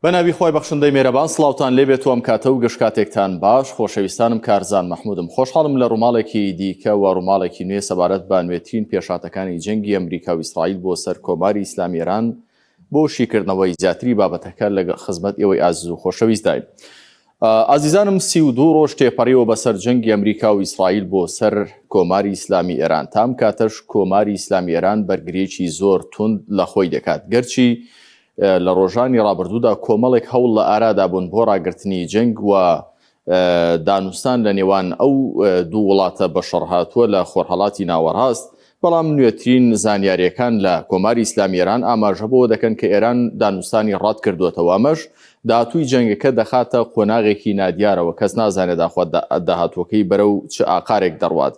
بەناوی خۆی بەخشندەی مێرەبان سڵاوتان لێبێت و ئەم کاتە و گەشتکاتێکتان باش. خۆشەویستانم کارزان مەحمودم. خۆشحاڵم لە ڕووماڵێکی دیکە و ڕووماڵێکی نوێ سەبارەت بە نوێترین پێشاتەکانی جەنگی ئەمریکا و ئیسرائیل بۆ سەر کۆماری ئیسلامی ئێران بۆ شیکردنەوەی زیاتری بابەتەکە لە خزمەت ئێوەی ئازیز و خۆشەویست داین. ئازیزانم 32 ڕۆژ تێپەڕیەوە بەسەر جەنگی ئەمریکا و ئیسرائیل بۆ سەر کۆماری ئیسلامی ئێران. تام کاتەش کۆماری ئیسلامی ئێران بەرگریەکی زۆر توند لە خۆی دەکات. گەرچی لە ڕۆژانی ڕابردوودا کۆمەڵێک هەوڵ لە ئارادا بوون بۆ ڕاگررتنی جەنگ و دانوستان لە نێوان ئەو دوو وڵاتە بەشەڕ هاتووە لە خۆرهەڵاتی ناوەڕاست، بەڵام نوێترین زانیاریەکان لە کۆماری ئیسلامی ئێران ئاماژە بۆ دەکەن کە ئێران دانوستانی ڕات کردوێتەوە. ئەمەش داهاتووی جەنگەکە دەخاتە قۆناغێکی نادیارەوە، کەس نازانێت داخوات داهاتوەکەی بەرەو چ ئاقارێک دەڕوات.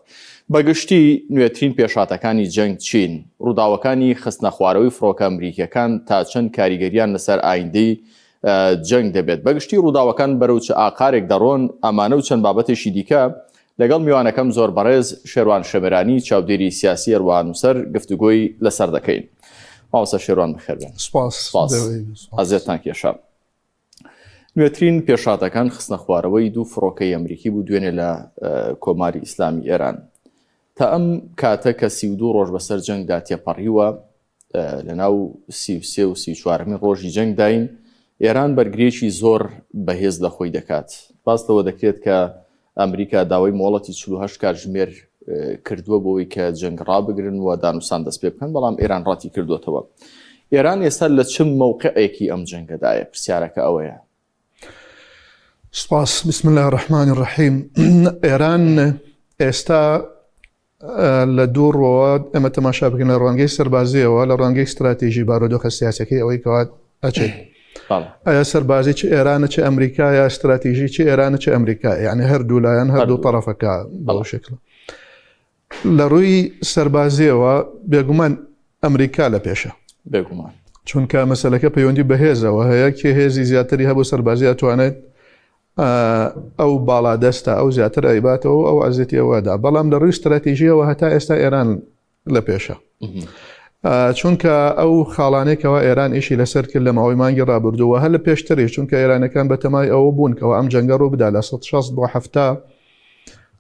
بەگشتی نوێترین پێشاتەکانی جەنگ چین، ڕووداوەکانی خستنە خوارەوەی فڕۆکە ئەمریکیەکان تا چەند کاریگەریان لەسەر ئایندەی جەنگ دەبێت. بەگشتی ڕووداوەکان بەرەو چ ئاقارێک دەڕۆن. ئەمانە و چەند بابەتێکی دیکە لەگەڵ میوانەکەم زۆر بەڕێز شێروان شەمێرانی چاودێری سیاسی ئەروان نووسەر گفتوگۆی لەسەر دەکەین. ماوەسە شێروان بخێربێن. سپاس. ئازێتان کێشە. نوێترین پێشاتەکان خستنە خوارەوەی دوو فڕۆکەی ئەمریکی بوو دوێنێ لە کۆماری ئیسلامی ئێران. تا ئەم کاتە کە 32 ڕۆژ بەسەر جەنگدا تێپەڕیوە، لە ناو 33 و 34 ڕۆژی جەنگ داین، ئێران بەرگریەکی زۆر بەهێز لە خۆی دەکات. باس لەوە دەکرێت کە ئەمریکا داوای مۆڵەتی 48 کاتژمێر کردووە بۆەوەی کە جەنگ ڕابگرن و دانوستان دەست پێ بکەن، بەڵام ئێران ڕاتی کردوێتەوە. ئێران ئێستا لە چ موقعێکی ئەم جەنگەدایە؟ پرسیارەکە ئەوەیە. سپاس. بسم الله الرحمن الرحیم. ئێران ئێستا لە دوو ڕۆ ئەمە تەماشا بکەین لە ڕوانگەی سەربازیەوە، لە ڕوانگەی استراتیژی بارودۆخە سیاسەکەی ئەوەی کەوات ئەچێت ئایا سەربازی چ ئێرانە چ ئەمریکا یا استراتیژی چ ئێرانە چ ئەمریکا، یعنی هەردوو لایەن هەردوو تەرەفەکە بەڵ شکل. لە ڕووی سەربازیەوە بێگومان ئەمریکا لە پێشە، بێگومان، چونکە مەسەلەکە پەیوەندی بەهێزەوە هەیە کە هێزی زیاتری هەبوو سەربازی ئەتوانێت ئەو باڵادەستە ئەو زیاتر ئەیباتەوە ئەو عزیەتی ئەوەدا. بەڵام لە ڕووی استراتیژیەوە هەتا ئێستا ئێران لە پێشە، چونکە ئەو خاڵانێکەوە ئێران ئیشی لەسەر کرد لە ماوەی مانگی ڕابردووە هەر لە پێشتری، چونکە ئێرانەکان بەتەمای ئەوە بوونکەوە ئەم جەنگە ڕوو بدا لە 160 بۆ 70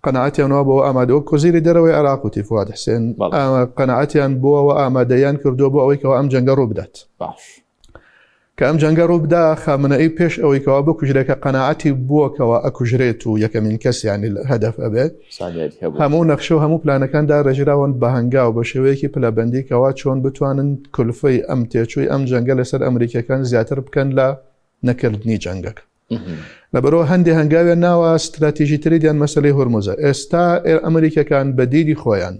قەنەعەتیانەوە بۆ ئامادەوە کۆزیری دەرەوەی عێراق و فواد حسێن قەنەعەتیان بووەوە ئامادەیان کردووە بۆ ئەوەی کەەوە ئەم جەنگە ڕوو بدات. کە ئەم جەنگە ڕوو بدا خامنەئی پێش ئەوەی کەوا بکوژرێکە قەنەعەتی بووەکەوە ئەکوژرێت و یەکەمین کەسیانی هەدەف ئەبێت. هەموو نەخشە و هەموو پلانەکاندا ڕێژراون بە هەنگاو بە شێوەیەکی پلەبەندیکەوە چۆن بتوانن کولفەی ئەم تێچووی ئەم جەنگە لەسەر ئەمریکیەکان زیاتر بکەن لە نەکردنی جەنگەکە. لەبەرەوە هەندێک هەنگاویان ناوە استراتیژی تریدیان مەسەلەی هورموزە. ئێستا ئەمریکیەکان بە دیری خۆیان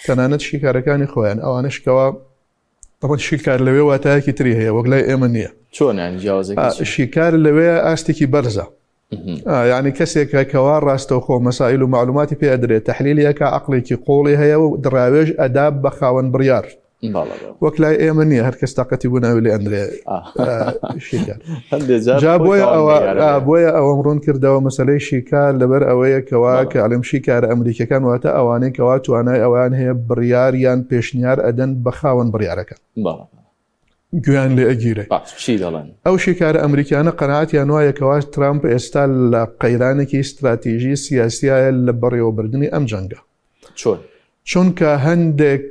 تەنانەت شیکارەکانی خۆیان ئەوانشکەوە شیکار لەوێ واتایەکی تری هەیە وەک لای ئێمە نییە. چۆنیان جیاوازێکی شیکار لەوێ ئاستێکی بەرزە، یعنی کەسێکە کەوا ڕاستەوخۆ مەسائل و معلوماتی پێ ئەدرێت تەحلیلیەکە عەقڵێکی قوڵی هەیە و دراوێژ ئەداب بە خاوەن بڕیار، وەک لای ئێمە نییە هەر کەس تاقەتی بوو ناوی لێ ئەندرێ شیکار. بۆیە ئەوەم ڕوون کردەوە مەسەلەی شیکار لەبەر ئەوەیە کەوا کە ئەڵێم شیکارە ئەمریکیەکان واتە ئەوانەی کەوا توانای ئەوان هەیە بڕیاریان پێشنیار ئەدەن بە خاوەن بڕیارەکە گویان لێ ئەگیرێ. ئەو شیکارە ئەمریکانە قەنەعەتیان وایەکەوا ترامپ ئێستا لە قەیرانێکی استراتیژی سیاسیایە لە بەڕێوەبردننی ئەم جەنگە. چونکە هەندێک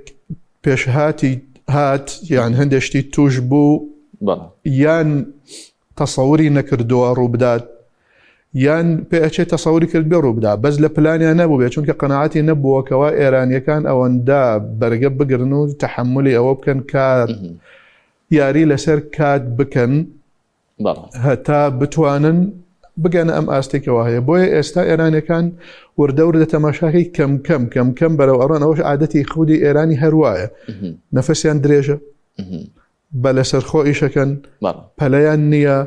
پێشهاتی هات یان هەندێشتی توش بوو یان تەسەوری نەکردووە ڕوو بدات یان پێ ئەچێت تەسەوری کرد بێ ڕوو بدا، بەس لە پلانیان نەبوو بێت، چونکە قەنەعەتی نەبووەکەوە ئێرانیەکان ئەوەندا بەرگە بگرن و تەحملی ئەوە بکەن کات یاری لەسەر کات بکەن هەتا بتوانن بگەنە ئەم ئاستێکەوە هەیە. بۆیە ئێستا ئێرانەکان وردەورە تەماشاکەی کەم بەرەو ئەڕۆن. ئەوش عادەتی خودی ئێرانی هەروایە، نەفەسیان درێژە، بە لەسەر خۆ ئیشەکەن، پەلەیان نییە،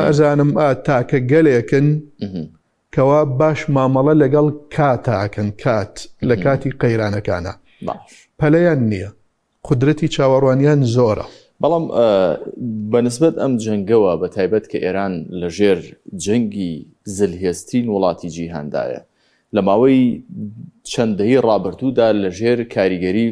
ئەزانم تاکە گەلێکن کەوا باش مامەڵە لەگەڵ کاتاکەن، کات لە کاتی قەیرانەکانە پەلەیان نییە، قودرەتی چاوەڕوانیان زۆرە. بەڵام بەنسبەت ئەم جەنگەوە بە تایبەت کە ئێران لە ژێر جەنگی زلهێزترین وڵاتی جیهاندایە، لە ماوەی چەندەهی ڕابردوودا لە ژێر کاریگەری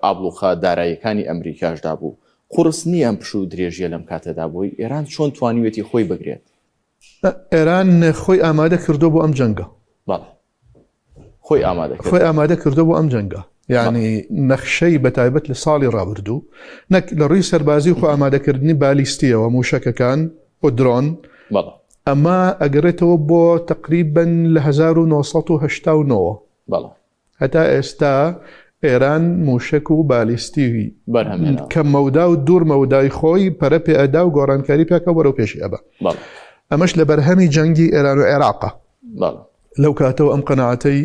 ئابڵوخە داراییەکانی ئەمریکاشدا بوو، قورسنی ئەم پش و درێژیە لەم کاتەدا بووی ئێران چۆن توانیوێتی خۆی بگرێت؟ ئێران خۆی ئامادە کردو بۆ ئەم جەنگە. بەڵێ خۆی ئامادە کردو بۆ ئەم جەنگە، یعنی نەخشەی بەتایبەت لە ساڵی ڕابردوو نەک لە ڕووی سەربازی خۆ ئامادەکردنی بالیستیەوە موشەکەکان و درۆن ئەمە ئەگەڕێتەوە بۆ تقریباً لە 1989 هەتا ئێستا ئێران موشک و بالیستی کە مەودا و دوور مەودای خۆی پەرە پێ ئەدا و گۆڕانکاری پێکە وەرەو پێشی ئەبە. ئەمەش لە بەرهەمی جەنگی ئێران و عێراقە. لەو کاتەوە ئەم قەناعەتەی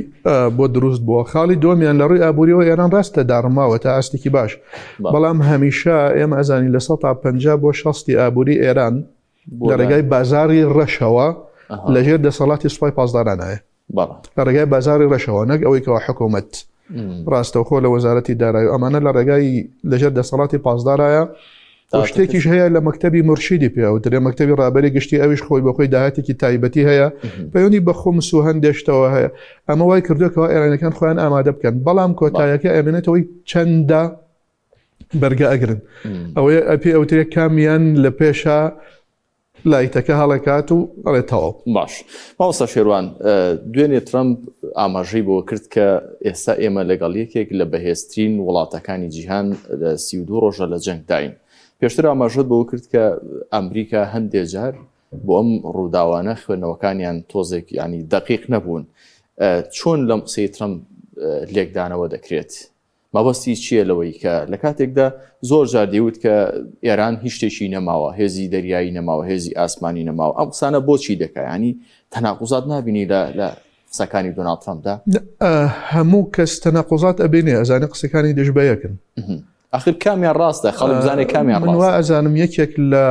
بۆ دروست بووە. خاڵی دۆمیان لە ڕووی ئابووریەوە ئێران ڕاستە داڕماوە تا ئاستێکی باش، بەڵام هەمیشە ئێمە ئەزانی لە 150 بۆ 60 ئابووری ئێران لە ڕێگای بازاری ڕەشەوە لەژێر دەسەڵاتی سوپای پاسدارانایە، لە ڕێگای بازاری ڕەشەوە، نەک ئەوەی کەەوە حکوومەت ڕاستەوخۆ لە وەزارەتی دارایی ئەمانە لە ڕێگای لەژێر دەسەڵاتی پاسدارایە. شتێکیش هەیە لە مەکتەبی مرشیدی پێ و درێ مەکتەبی ڕابەری گشتی ئەویش خۆی بەخۆی داهاتێکی تایبەتی هەیە، پەیوەندی بە خۆمس و هەندێشتەوە هەیە. ئەمە وای کردوکەوە ئێرانەکان خۆیان ئامادە بکەن، بەڵام کۆتاییەکە ئەمێنێتەوەی چەندە بەرگە ئەگرن. ئەوەیە ئەپی ئەوترێ کامیان لە پێشە لایتەکە هەڵەکات و ئەڵێتەوە. باش ماوەستا شێروان، دوێنێ ترەمپ ئاماژەی بۆ کرد کە ئێستا ئێمە لەگەڵ یەکێک لە بەهێزترین وڵاتەکانی جیهان 32 ڕۆژە لە جەنگ داین. پێشتر ئاماژەت بۆ کرد کە ئەمریکا هەندێک جار بۆ ئەم ڕووداوانە خوێندنەوەکانیان تۆزێک ینی دقیق نەبوون. چۆن لەم قسەی ترەمپ لێکدانەوە دەکرێت؟ مەبەستی چییە لەوەی کە لە کاتێکدا زۆر جار دەیوت کە ئێران هیچ شتێکی نەماوە، هێزی دەریایی نەماوە، هێزی ئاسمانی نەماوە، ئەم قسانە بۆچی دەکە؟ ینی تەناقوزات نابینی لە قسەکانی دۆناڵد ترەمپدا؟ هەموو کەس تەناقوزات ئەبینێ، ئەزانێ قسەکانی دژبەیەکن. ئاخر کامیان ڕاستە؟ خەڵک بزانێ کامیان ڕاستە. من وا ئەزانم یەکێک لە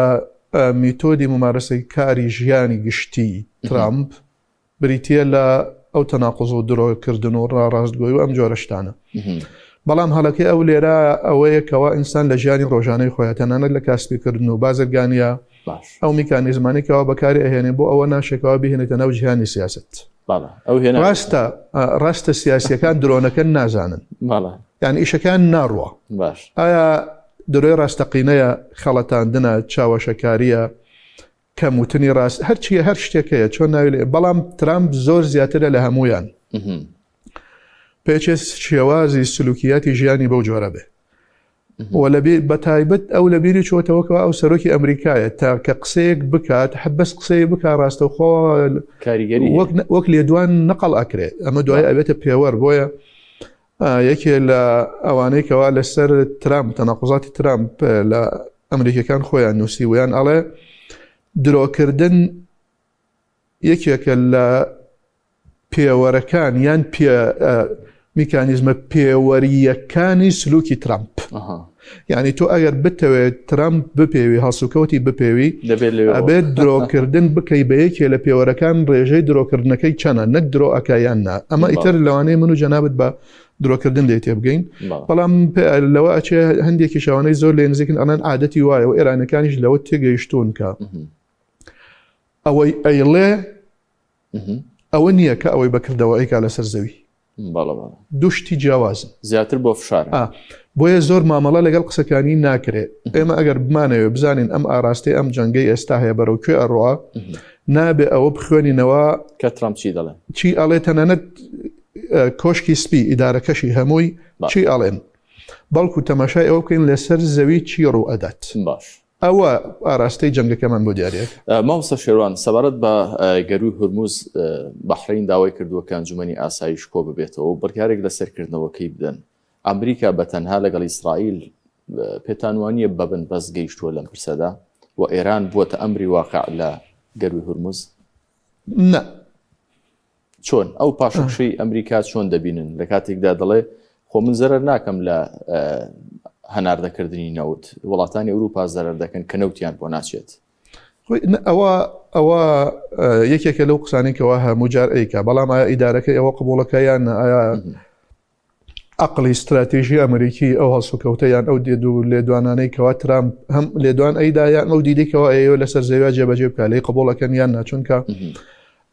میتۆدی ممارەسەی کاری ژیانی گشتی ترامپ بریتیە لە ئەو تەناقوز و درۆکردن و ڕاڕاستگۆی و ئەم جۆرە شتانە. بەڵام هەڵەکەی ئەو لێرە ئەوەیە کەوا ئینسان لە ژیانی ڕۆژانەی خۆیان تەنانەت لە کاسبیکردن و بازرگانیە ئەو میکانیزمانێکەوە بەکاری ئەهێنێ بۆ ئەوە ناشێکەوە بهێنێتە ناو جیهانی سیاست. ڕاستە سیاسیەکان درۆنەکەن نازانن، یان ئیشەکان ناڕوە. ئایا درۆی ڕاستەقینەیە، خەڵەتاندنە، چاوەشەکاریە، کەموتنی ڕاست، هەرچیە هەر شتێکەیە چۆن ناوی لێ. بەڵام ترامپ زۆر زیاترە لە هەمویان، پێچێت شێوازی سلوکیاتی ژیانی بەو جۆرە بێ بە تایبەت ئەو لە بیری چۆتەوەکەوە ئەو سەرۆکی ئەمریکایە تا کە قسەیەک بکات حبەس قسەی بکە ڕاستەوخۆ وەک لێدوان نەقڵ ئەکرێت. ئەمە دوای ئەبێتە پێوەەر. بۆیە یەکێ لە ئەوانەی کەوا لەسەر ترامپ تەناقوزاتی ترامپ لە ئەمریکەکان خۆیان نووسی ویان ئەڵێ درۆکردن یەکێکە لە پێوەرەکان یان میکانیزمە پێوەریەکانی سلوکی ترامپ. یعنی تۆ ئەگەر بتەوێت ترامپ بپێوی هەسوکەوتی بپێوی ئەبێت درۆکردن بکەی بە یەکێ لە پێوەرەکان ڕێژەی درۆکردنەکەی چەنە، نەک درۆ ئەکایان نا. ئەمە ئیتر لەوانەیە من و جەنابەت بە درۆکردن دێت تێ بگەین. بەڵام لەوە ئەچێ هەندێکی شەوانەی زۆر لێ نزیکن ئەنان عادەتی وایە و ئێرانەکانیش لەوە تێگەیشتون کە ئەوەی ئەیڵێ ئەوە نییە کە ئەوەی بەکردەوە ئەیکا لەسەر زەوی. دوشتی جیاوازن زیاتر بۆ فشار. بۆیە زۆر مامەڵە لەگەڵ قسەکانی ناکرێت. ئێمە ئەگەر بمانەوێ بزانین ئەم ئاراستەی ئەم جەنگەی ئێستا هەیە بەرەو کوێ ئەڕوا، نابێ ئەوە بخوێنینەوە کە ترامپ چی دەڵێ، چی ئەڵێ، تەنانەت کۆشکی سپی ئیدارەکەشی هەمووی چی ئەڵێن، بەڵکو تەماشای ئەوە بکەین لەسەر زەوی چی ڕوو ئەدات. باش ئەوە ئاراستەی جەنگەکەمان بۆ دیارێت. مامۆستا شێروان، سەبارەت بە گەروی هورموز بەحرین داوای کردووە کە ئەنجومەنی ئاسایش کۆ ببێتەوە و بڕیارێک لەسەرکردنەوەکەی بدەن. ئەمریکا بە تەنها لەگەڵ ئیسرائیل پێتانوانیە ببن بەس گەیشتووە لەم پرسەدا و ئێران بووەتە ئەمری واقع لە گەروی هورموز؟ نە. چۆن ئەو پاشەکشەی ئەمریکا چۆن دەبینن لە کاتێکدا دەڵێ خۆ من زەرەر ناکەم لە هەناردەکردنی نەوت، وڵاتانی ئەوروپا زەرەر دەکەن کە نەوتیان بۆ ناچێت؟ ئەوە یەکێکە لەو قسانێکەوە هەموو جار ئەیکا. بەڵام ئایا ئیدارەکەی ئەوە قبوڵەکەیان، ئایا عقلی استراتیژی ئەمریکی ئەو هەڵسوکەوتەیان ئەو لێدوانانەی کەوا ترامپ هەم لێدوان ئەیدایان ئەو دیدێکەوە ئەوە لەسەر زەویا جێبەجێ بکە لێی قبوڵەکەن یان ناچونکە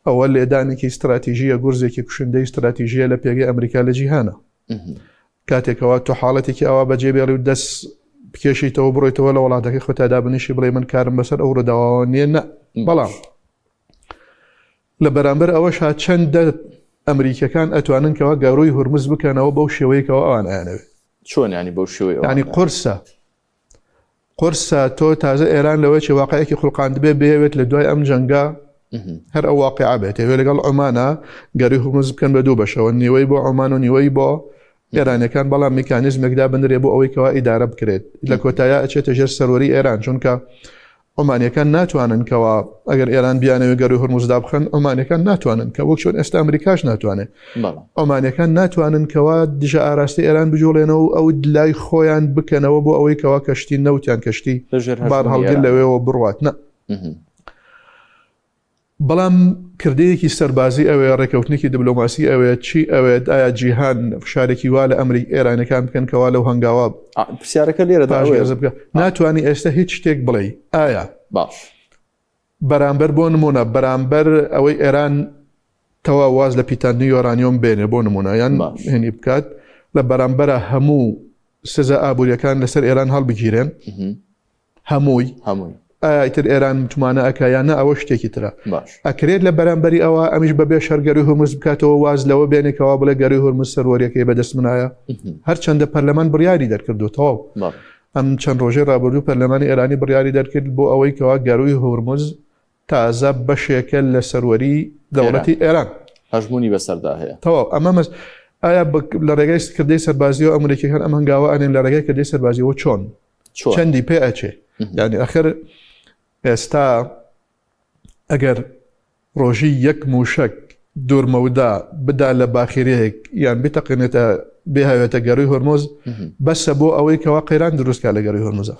ئەوە لێدانێکی استراتیژیە، گورزێکی کوشندەی استراتیژیە لە پێگەی ئەمریکا لە جیهانە. کاتێکەوە تۆ حاڵەتێکی ئەوە بەجێبێڕی و دەست بکێشیتەوە بڕۆیتەوە لە وڵاتەکەی خۆتا دابنیشی بڵێ من کارم بەسەر ئەو ڕووداوە نییە نە بەڵام لە بەرامبەر ئەوەش چەندە ئەمریکەکان ئەتوانن کەوا گەڕووی هورمز بکەنەوە بەو شێوەیەکەوە ئەوان ئاەوێت چۆن ینی بەو شێوەیە ینی قورسە تۆ تازە ئێران لەوەی واقعەکی خوڵقاند بێ بێوێت لە دوای ئەم جەنگا هەر ئەو واقع بێت وێ لەگەڵ عمانە گەری هورمز بکەن بە دوو بەشەوە نیوەی بۆ عمان و نیوەی بۆ ئێرانەکان بەڵام میکانیزمێکدا بنرێ بۆ ئەوەی کەوا ئیدارە بکرێت لە کۆتایە ئەچێتە ژێر سەروەری ئێران چونکە عمانیەکان ناتوانن کەوا ئەگەر ئێران بیانەوە گەری هورمزدا بخەن عمانیەکان ناتوانن کە وەک چۆن ئێستا ئەمریکاش ناتوانێت عمانیەکان ناتوانن کەوا دژە ئاراستی ئێران بجوڵێنەوە ئەو لای خۆیان بکەنەوە بۆ ئەوەی کەوا کەشتی نەوتیان کەشتی بار هەڵگر لەوێەوە بڕوات نە بەڵام کردەیەکی سەربازی ئەوێ ڕێکەوتنێکی دیبلۆماسی ئەوێت چی ئەوێت ئایا جیهان فشارێکی وا لە ئەمریک ئێرانەکان بکەن کەوا لەو هەنگاوە پرسیارەکە لێرە بکە ناتوانانی ئێستا هیچ شتێک بڵێ ئایا باش بەرامبەر بۆ نمونە بەرامبەر ئەوەی ئێران تەوا واز لە پیتاندنی یۆرانیۆم بێنێ بۆ نمونەیان هێنی بکات لە بەرامبەرە هەموو سزە ئابوووریەکان لەسەر ئێران هەڵبگیرێن هەمووی ئایتر ئێران متمانە ئەکایانە ئەوە شتێکی ترە ئەکرێت لە بەرامبەری ئەوە ئەمیش بەبێ شەرگەری هورمز بکاتەوە واز لەوە بێنێکەوە بڵێ گەری هورمز سەروەریەکەی بەدەست منایە هەرچەندە پەرلەمان بڕیاری دەرکردوتەوە ئەم چەند ڕۆژەی ڕابردوو پەرلەمانی ئێرانی بڕیاری دەرکرد بۆ ئەوەی کەوا گەروی هورمز تازە بەشێکە لە سەروەری دەوڵەتی ئێران هەژمونی بەسەردا هەیە تەواو ئەمە ئایا لە ڕێگەی کردەی سەربازیەوە ئەمریکیەکان ئەم هەنگاوە ئەنێن لە ڕێگەی کردەی سەربازیەوە چۆن چەندی پێ ئەچێ یعنی ئەخر ئێستا ئەگەر ڕۆژی یەک موشک دوورمەودا بدا لە باخیرەیەک یان بتەقێنێتە بێهاوێتە گەروی هورمز بەسە بۆ ئەوەی کەوا قەیران دروستکە لە گەروی هورمزە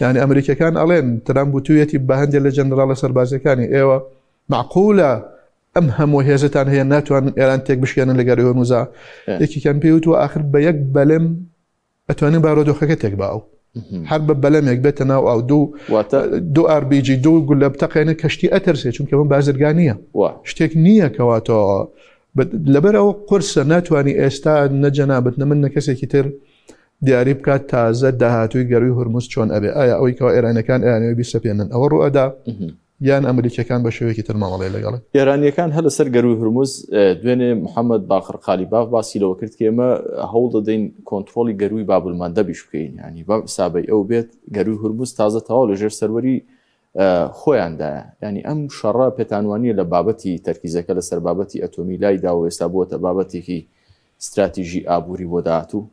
یعنی ئەمریکەکان ئەڵێن ترامپ بوتوویەتی بە هەندێک لە جەنەراڵە سەربازەکانی ئێوە معقولە ئەم هەموو هێزتان هەیە ناتوانن ئێران تێک بشکێنن لە گەروی هورمزە یەکیکان پێوتوە ئاخر بە یەک بەلەم ئەتوانین بارۆدۆخەکە تێک باو هەر بە بەلەمێک بێتە ناو ئەو دوو ئاربیجی دوو گول لە بتەقێنە کەشتی ئەتەرسێ چونکە من بازرگانیە شتێک نییە کەواتەوە لەبەر ئەوە قورسە ناتوانانی ئێستا نەجەنابەت نە من نە کەسێکی تر دیاری بکات تازە داهاتووی گەروی هورمز چۆن ئەبێ ئایا ئەوەی کەوا ئێرانەکان ئەیانەوەی بیسەپێنن ئەوە ڕوئەدا یان ئەمریکەکان بە شێوەیەکی تر ماوەڵێ لەگەڵ ئێرانیەکان هەر لەسەر گەروی هورمز دوێنێ محەممەد باقر قالیباف باسی لەوە کرد کە ئێمە هەوڵ دەدەین کۆنتترۆلی گەروی بابولماندە بیش بکەین ینی با سابەی ئەو بێت گەروی هورمز تازە تەواو لە ژێر سەروەری خۆیاندایە ینی ئەم شەڕە پێتانوانیە لە بابەتی تەرکیزەکە لەسەر بابەتی ئەتۆمی لایدا و ئێستا بووەتە بابەتێکی استراتیژی ئابووری بۆ داهاتوو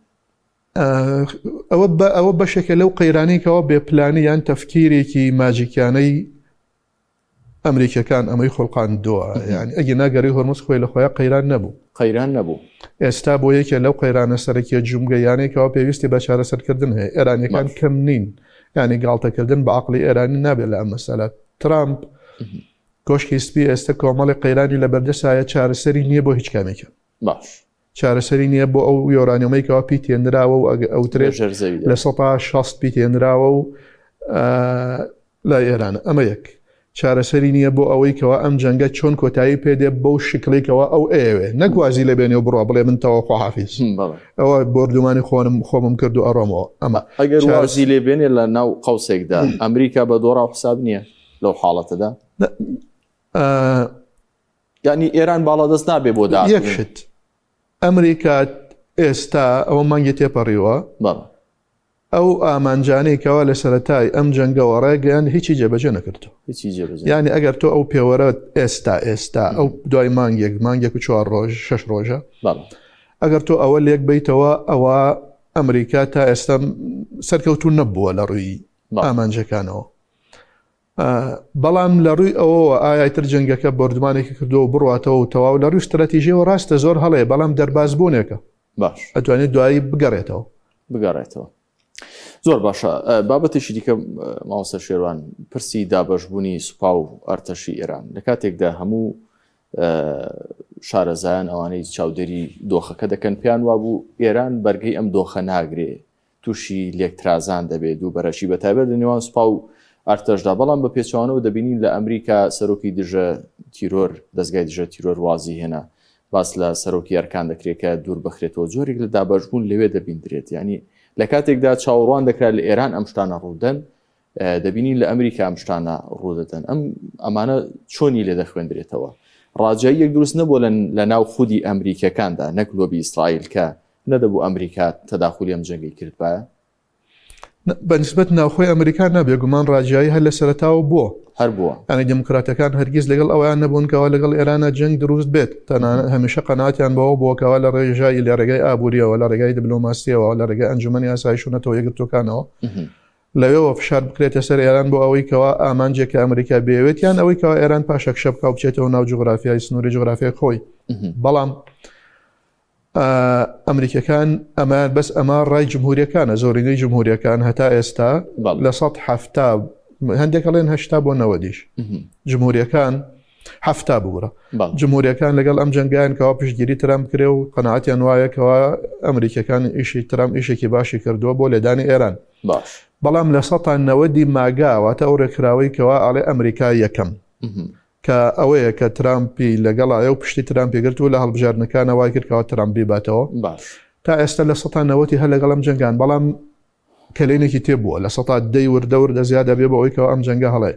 ئەوە بەشێکە لەو قەیرانێکەوە بێپلانی یان تەفکیرێکی ماجیکیانەی ئەمریکەکان ئەمەی خۆڵقاندووە یعنی ئەگە ناگەری هورمز خۆی لە خۆیان قەیران نەبوو ئێستا بۆ یەکێ لەو قەیرانە سەرەکیە جومگەیانێکەوە پێویستی بە چارەسەرکردن هەیە ئێرانیەکان کەم نین ینی گاڵتەکردن بە عەقڵی ئێرانی نابێت لە ئەم مەسەلە ترامپ کۆشکی سپی ئێستا کۆمەڵی قەیرانی لە بەردەسایە چارەسەری نییە بۆ هیچ کامێکە باش چارەسەری نییە بۆ ئەو یۆرانیۆمەیەکەوە پیتێنراوە و ئەوترێت لە 160 پیتێنراوە و لای ئێرانە ئەمە یەک چارەسەری نییە بۆ ئەوەی کەوا ئەم جەنگە چۆن کۆتایی پێدێ بەو شکلێکەوە ئەو ئێوێ نەگوازی لە بێنێ و بڕۆ بڵێ من تەوا خۆحافیز ئەوە بردومانی خۆمم کرد و ئەڕۆمەوە ئەمە ئەگەر وازی لێ بێنێ لە ناو قەوسێکدا ئەمریکا بە دۆڕا حساب نییە لەو حاڵەتەدا ینی ئێران باڵا دەست نابێ بۆ دا یەکشت ئەمریکا ئێستا ئەوە مانگی تێپەڕیوە ئەو ئامانجانێکەوە لە سەرەتای ئەم جەنگەوە ڕێگەیان هیچی جێبەجێ نەکردو یعنی ئەگەر تۆ ئەو پێوەرە ئێستا ئەو دوای مانگێک و 4 ڕۆژ 6 ڕۆژە ئەگەر تۆ ئەوە لێک بیتەوە ئەوە ئەمریکا تا ئێستا سەرکەوتو نەبووە لە ڕووی ئامانجەکانەوە بەڵام لە ڕووی ئەوەوە ئایتر جەنگەکە بردومانێکی کردو و بڕاتەوە و تەواو لە ڕووی استراتیژیەوە ڕاستە زۆر هەڵەیە بەڵام دەرباز بوونێکە باش ئەتوانێت دوایی بگەڕێتەوە زۆر باشە بابەتێکی دیکە ماوەسە شێوان پرسی دابەشبوونی سوپا و ئەرتەشی ئێران لە کاتێکدا هەموو شارەزایان ئەوانەی چاودێری دۆخەکە دەکەن پیان وابوو ئێران بەرگەی ئەم دۆخە ناگرێ تووشی لێکترازان دەبێت و بەرەشی بەتایبەت لە نێوان سوپا و ئەرتەشدا بەڵام بە پێچوانەوە دەبینین لە ئەمریکا سەرۆکی دژە تیرۆر دەستگای دژە تیرۆر وازی هێنا باس لە سەرۆکی ئەرکان دەکرێت کە دوور بخرێتەوە جۆرێک لە دابەشبوون لەوێ دەبیندرێت ینی لە کاتێکدا چاوەڕوان دەکرا لە ئێران ئەم شتانە ڕوودەن دەبینین لە ئەمریکا ئەم شتانە ڕوودەدەن ئەمانە چۆنی لێ دەخوێندرێتەوە ڕاجایی یەک دروست نەبووە لە ناو خودی ئەمریکەکاندا نەک لۆبی ئیسرائیل کە نەدەبوو ئەمریکا تەداخلی ئەم جەنگی کرد بایە بەنسبەت ناوخۆی ئەمریکا نابێ گومان ڕاجایی هەر لە سەرەتاوە بووە هەر بووە ئەنی دموکراتەکان هەرگیز لەگەڵ ئەویان نەبوونکەوە لەگەڵ ئێرانە جەنگ دروست بێت تەنانەت هەمیشە قەناتیان بەوە بووەکەوە لە ڕێژایی لە ڕێگەی ئابوووریەوە لە ڕێگای دیبلۆماسیەوە لە ڕێگەی ئەنجومەنی ئاسایشونەتەوە یەکگرتوەکانەوە لەوێەوە فشار بکرێتە سەر ئێران بۆ ئەوەی کەوا ئامانجێکە ئەمریکا بێوێت یان ئەوەی کەوا ئێران پاشەک شەبکە و بچێتەوە ناو جوغرافیای سنووری جوغرافیای خۆی بەڵام ئەمریکەکان ئەمان بەس ئەمە ڕای جمهوریەکانە زۆرینەی جمهوریەکان هەتا ئێستا لە 170 هەندێکەڵێن 80 بۆ 90 جمهوریەکان 70 بوورە جمهوریەکان لەگەڵ ئەم جەنگیان کەوا پشتگیری ترامپ کرێ و قەناعەتیان وایەکەوە ئەمریکەکان ئیشی ترامپ ئیشێکی باشی کردووە بۆ لێدانی ئێران بەڵام لە 90 ماگاواتە ئەو ڕێکراوەی کەوا ئاڵێ ئەمریکا یەکەم کە ئەوەیە کە ترامپی لەگەڵایە و پشتی ترامپی گرت و لە هەڵبژارنەکانە وای کردکەوە ترامپی باتەوە تا ئێستا لە 90 هەر لەگەڵ ئەم جەنگان بەڵام کەلێنێکی تێبووە لە 10 وردە زیادە بێ بە ئەوەی کەەوە ئەم جەنگە هەڵێ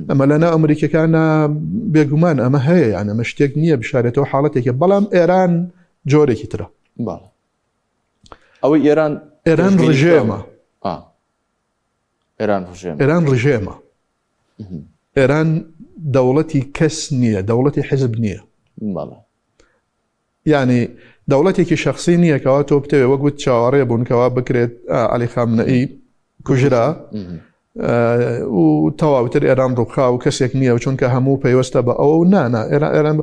ئەمە لەنا ئەمریکەکانە بێگومان ئەمە هەیە یان ئەمە شتێک نییە بشارێتەوە حاڵەتێکە بەڵام ئێران جۆرێکی ترە ئەوەی ئێران ڕژێمە ئێران ڕژێمە ئێران دەوڵەتی کەس نییە دەوڵەتی حزب نییە یعنی دەوڵەتێکی شخصی نییە کەوا تۆ بتەوێ وەگوت چاوەڕێ بوونکەوا بکرێت عەلی خامنەئی کوژرا و تەواوتر ئێران ڕووخا و کەسێک نییە و چونکە هەموو پەیوەستە بە ئەوە نانا ئێران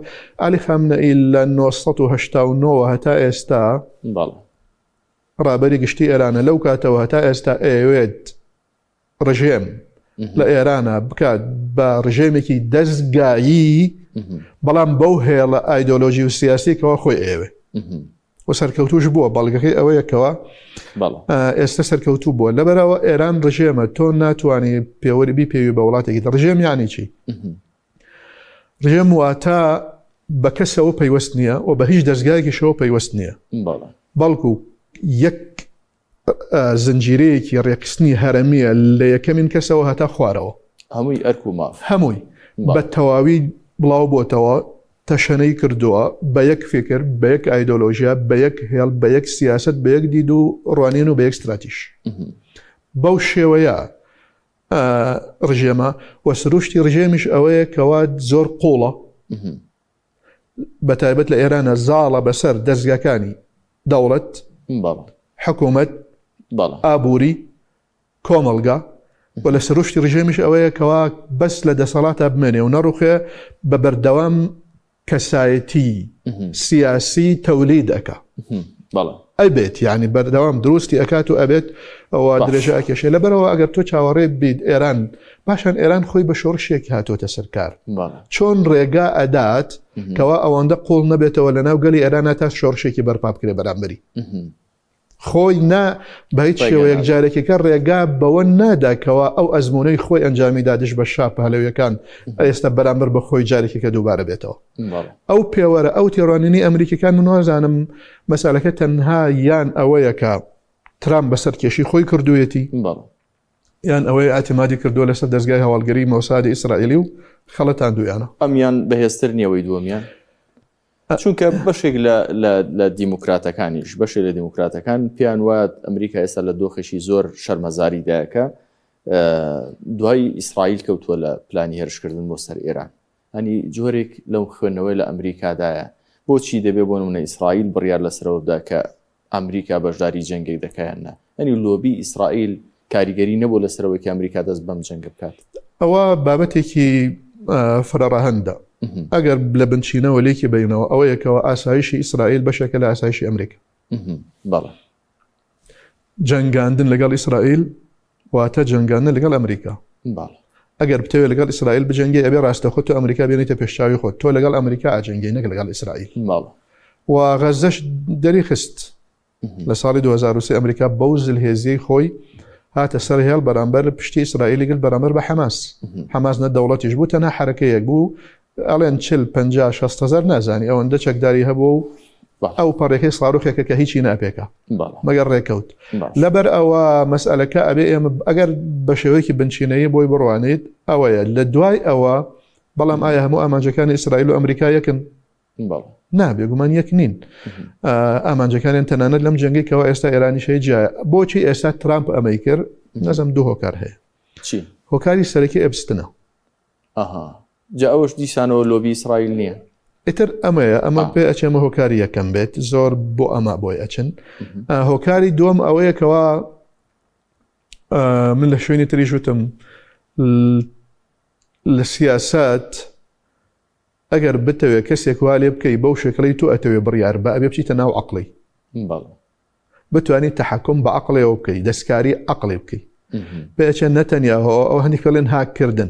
عەلی خامنەئی لە 1989 هەتا ئێستا ڕابەری گشتی ئێرانە لەو کاتەوە هەتا ئێستا ئەوێت ڕژێم لە ئێرانە بکات بە ڕژێمێکی دەستگایی بەڵام بەو هێڵە ئایدۆلۆژی و سیاسیکەوە خۆی ئێوێ و سەرکەوتوش بووە بەڵگەکەی ئەوەیەکەوە ئێستا سەرکەوتوو بووە لەبەرەوە ئێران ڕژێمە تۆ ناتوانانی پێوەری پێوی بە وڵاتێکی ڕژێم یانی چی ڕژێم واتە بە کەسەوە پەیوەست نییە و بە هیچ دەستگایەکیشەوە پەیوەست نییە بەڵکو یەک زنجیرەیەکی ڕێکستنی هەرەمیە لە یەکەمین کەسەوە هەتا خوارەوە هەمووی ئەرک و ماف هەمووی بە تەواوی بڵاو بۆتەوە تەشەنەی کردووە بە یەک فکر بە یەک ئایدۆلۆژیا بە یەک هێڵ بە یەک سیاست بە یەک دید و ڕوانین و بە یەک ستراتیش بەو شێوەیە ڕژێمە و سروشتی ڕژێمیش ئەوەیە کەوا زۆر قوڵە بە تایبەت لە ئێرانە زاڵە بەسەر دەستگاکانی دەوڵەت حکوومەت ئابووری کۆمەلگا و لە سروشتی ڕژێمیش ئەوەیە کەوا بەس لە دەسەڵاتە بمێنێ و نەڕوخێ بە بەردەوام کەسایەتی سیاسی تەولید ئەکا ئەبێت یعنی بەردەوام دروستی ئەکات و ئەبێت ئەوە درێژە ئەکێشێ لەبەرەوە ئەگەر تۆ چاوەڕێ بیت ئێران باشان ئێران خۆی بە شۆڕشێکی هاتۆتە سەرکار چۆن ڕێگا ئەدات کەوا ئەوەندە قوڵ نەبێتەوە لە ناو گەلی ئێرانە تا شۆڕشێکی بەرپا بکرێ بەرامبەری خۆی بە هیچ شێوەیەک جارێکەکە ڕێگا بەوە ناداکەوە ئەو ئەزمونەی خۆی ئەنجامی دادش بە شاپ هەلەویەکان ئێستا بەرامبەر بە خۆی جارێکەکە دووبارە بێتەوە ئەو پێوەرە ئەو تێڕوانینی ئەمریکەکان منوازانم مەسالەکە تەنها یان ئەوەیە کە ترامپ بەسەر کێشی خۆی کردوویەتی یان ئەوەی ئاتیمادی کردووە لەسەر دەستگای هەواڵگەری مۆسادی ئیسرائیلی و خەڵەتان دویانە ئەمیان بەهێزتر نیەوەی دووەمیان چونکە بەشێک لە دیموکراتەکانیش بەشێک لە دیموکراتەکان پێیان وایە ئەمریکا ئێستا لە دۆخێکی زۆر شەرمەزاریدایەکە دوای ئیسرائیل کەوتووە لە پلانی هێرشکردن بۆ سەر ئێران هەنی جۆرێک لەو خوێندنەوەی لە ئەمریکادایە بۆچی دەبێ بۆ نمونە ئیسرائیل بڕیار لەسەرەوە بدا کە ئەمریکا بەشداری جەنگێک دەکەیاننا هەنی لۆبی ئیسرائیل کاریگەری نەبوو لەسەرەوەی کە ئەمریکا دەست بەم جەنگ بکات ئەوە بابەتێکی فراڕەهەندە ئەگەر لە بنچینەوە لێکی بینەوە ئەوە یەکەوە ئاسایشی ئیسرائیل بەشێکە لە ئاسایشی ئەمریکا جەنگاندن لەگەڵ ئیسرائیل واتە جەنگاندن لەگەڵ ئەمریکا ئەگەر بتەوێت لەگەڵ ئیسرائیل بجەنگی ئەبێ ڕاستەخۆت و ئەمریکا بێنێتە پێشچاوی خۆت تۆ لەگەڵ ئەمریکا ئاجەنگی نەک لەگەڵ ئیسرائیل و غەزەش دەری خست لە ساڵی 2023 ئەمریکا بەو زلهێزیەی خۆی هاتە سەر هێڵ بەرامبەر پشتی ئیسرائیلی گرت بەرامبەر بە حەماس نە دەوڵەتیش بوو تەنها حرەکەیەک بوو ئەڵێن 40-50-60 هەزار نازانی ئەوەندە چەکداری هەبوو و ئەو پەڕێکەی ساڕوخێکە کە هیچی ناپێکە مەگەر ڕێکەوت لەبەر ئەوە مەسئلەکە ئەبێ ئێمە ئەگەر بە شێوەیەکی بنچینەیە بۆی بڕوانیت ئەوەیە لە دوای ئەوە بەڵام ئایا هەموو ئامانجەکانی ئیسرائیل و ئەمریکا یەکن نابێ گومان یەک نین ئامانجەکانیان تەنانەت لەم جەنگەی کەەوە ئێستا ئێرانیشەی جایە بۆچی ئێستا ترامپ ئەمەی کرد نەزەم دوو هۆکار هەیە هۆکاری سەرەکی ئەبستنە جا ئەوش دیسانەوە لۆبی ئیسرائیل نییە ئیتر ئەمەیە ئەمە پێ ئەچێمە هۆکاری یەکەم بێت زۆر بۆ ئەمە بۆی ئەچن هۆکاری دووەم ئەوەیەکەوە من لە شوێنی تریش وتم لە سیاسات ئەگەر بتەوێت کەسێک وا لێ بکەی بەو شکلی تو ئەتەوێ بڕیار بە ئەبێ بچیتە ناو عەقڵی بتوانیت تەحەکوم بە عەقڵێەوە بکەی دەستکاری عەقڵێ بکەی پێچێن نەتەنیاهۆ ئەو هەندێکڵێن هاکردن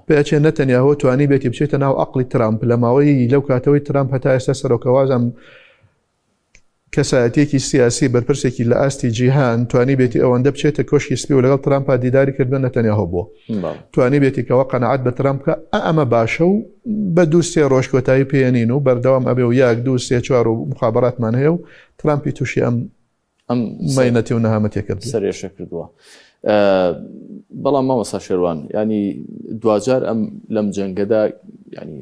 پێچێن نەتەنیاهۆ توانی بێتی بچێتە ناو عەقڵی ترامپ لە ماوەی لەو کاتەوەی ترامپ هەتا ئێستا سەرۆکەوازم کەسایەتێکی سیاسی بەرپرسێکی لە ئاستی جیهان توانی بێتی ئەوەندە بچێتە کۆشکی سپی و لەگەڵ ترامپا دیداری کردن نەتەنیاهۆ بووە توانی بێتی کەەوە قەنەعەت بە ترامپکە ئەمە باشە و بە دوو سێ ڕۆژ کۆتایی پێێنین و بەردەوام ئەبێ و یاک دوو سێ چوار و مخابراتمان هەیە و ترامپی تووشی ئەم مەینەتی و نەهامەتێ کرد سەرێشە کردووە بەڵام مامەسا شێروان ینی دوجار ئەم لەم جەنگەدا ینی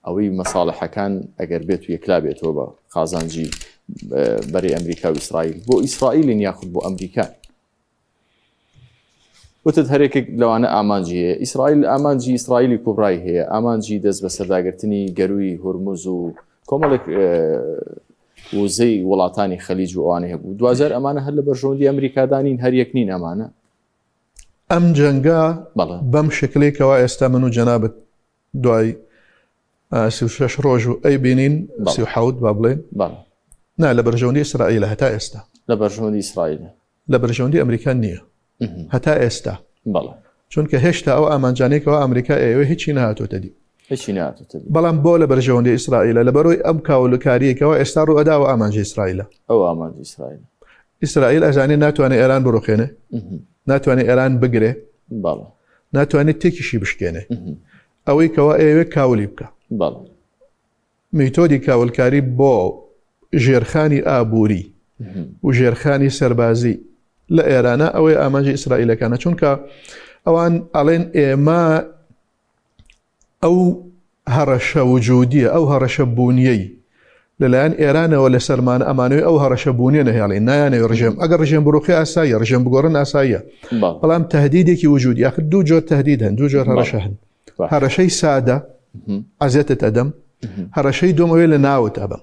ئەوەی مەساڵحەکان ئەگەر بێت و یەکلا بێتەوە بە قازانجی بەری ئەمریکا و ئیسرائیل بۆ ئیسرائیلین یاخود بۆ ئەمریکا وتت هەرێکێک لەوانە ئامانجی هەیە ئیسرائیل ئامانجی ئیسرائیلی کوبڕای هەیە ئامانجی دەست بە سەرداگرتنی گەروی هورموز و کۆمەڵێک وزەی وڵاتانی خەلیج و ئەوانە هەبوو دوجار ئەمانە هەر لە بەرژەوەندی ئەمریکادانین هەر یەک نین ئەمانە ئەم جەنگە بەم شکلێکەوە ئێستا من و جەنابەت دوای 36 ڕۆژ و ئەی بینین 37 با بڵێن نا لە بەرژەوەندی ئیسرائیلە هەتا ئێستا لە بەرژەوەندی ئیسرائیلە لە بەرژەوەندی ئەمریکا نییە هەتا ئێستا چونکە هێشتا ئەو ئامانجانێکەوە ئەمریکا ئێوە هیچی نهاتۆتە دی بەڵام بۆ لە بەرژەوەندی ئیسرائیلە لە بەرۆی ئەم کاولکاریەکەوە ئێستا ڕوئەداوە ئامانجی ئیسرائیلە ئەو ئامانجی ئیسرائیل ئیسرائیل ئەزانێت ناتوانێت ئێران بڕوخێنێ ناتوانێت ئێران بگرێ ناتوانێت تێکیشی بشکێنێ ئەوەی کەەوە ئێوە کاولی بکە میتۆدی کاولکاری بۆ ژێرخانی ئابووری و ژێرخانی سەربازی لە ئێرانە ئەوەی ئامانجی ئیسرائیلەکانە چونکە ئەوان ئەڵێن ئێمە ئەو هەڕەشە وجودیە ئەو هەڕەشە بوونیەی لەلایەن ئێرانەوە لە سەرمانە ئەمانەوەی ئەو هەڕەشە بوونیە نەهێڵین نایانەوە ڕژێم ئەگەر ڕژێم بڕوخی ئاساییە ڕژێم بگۆڕن ئاساییە بەڵام تهدیدێکی وجودی ئاخر دوو جۆر تهدید هەن دوو جۆر هەڕەشە هەن هەڕەشەی سادە عەزێتت ئەدەم هەڕەشەی دومەوەی لە ناوت ئەبم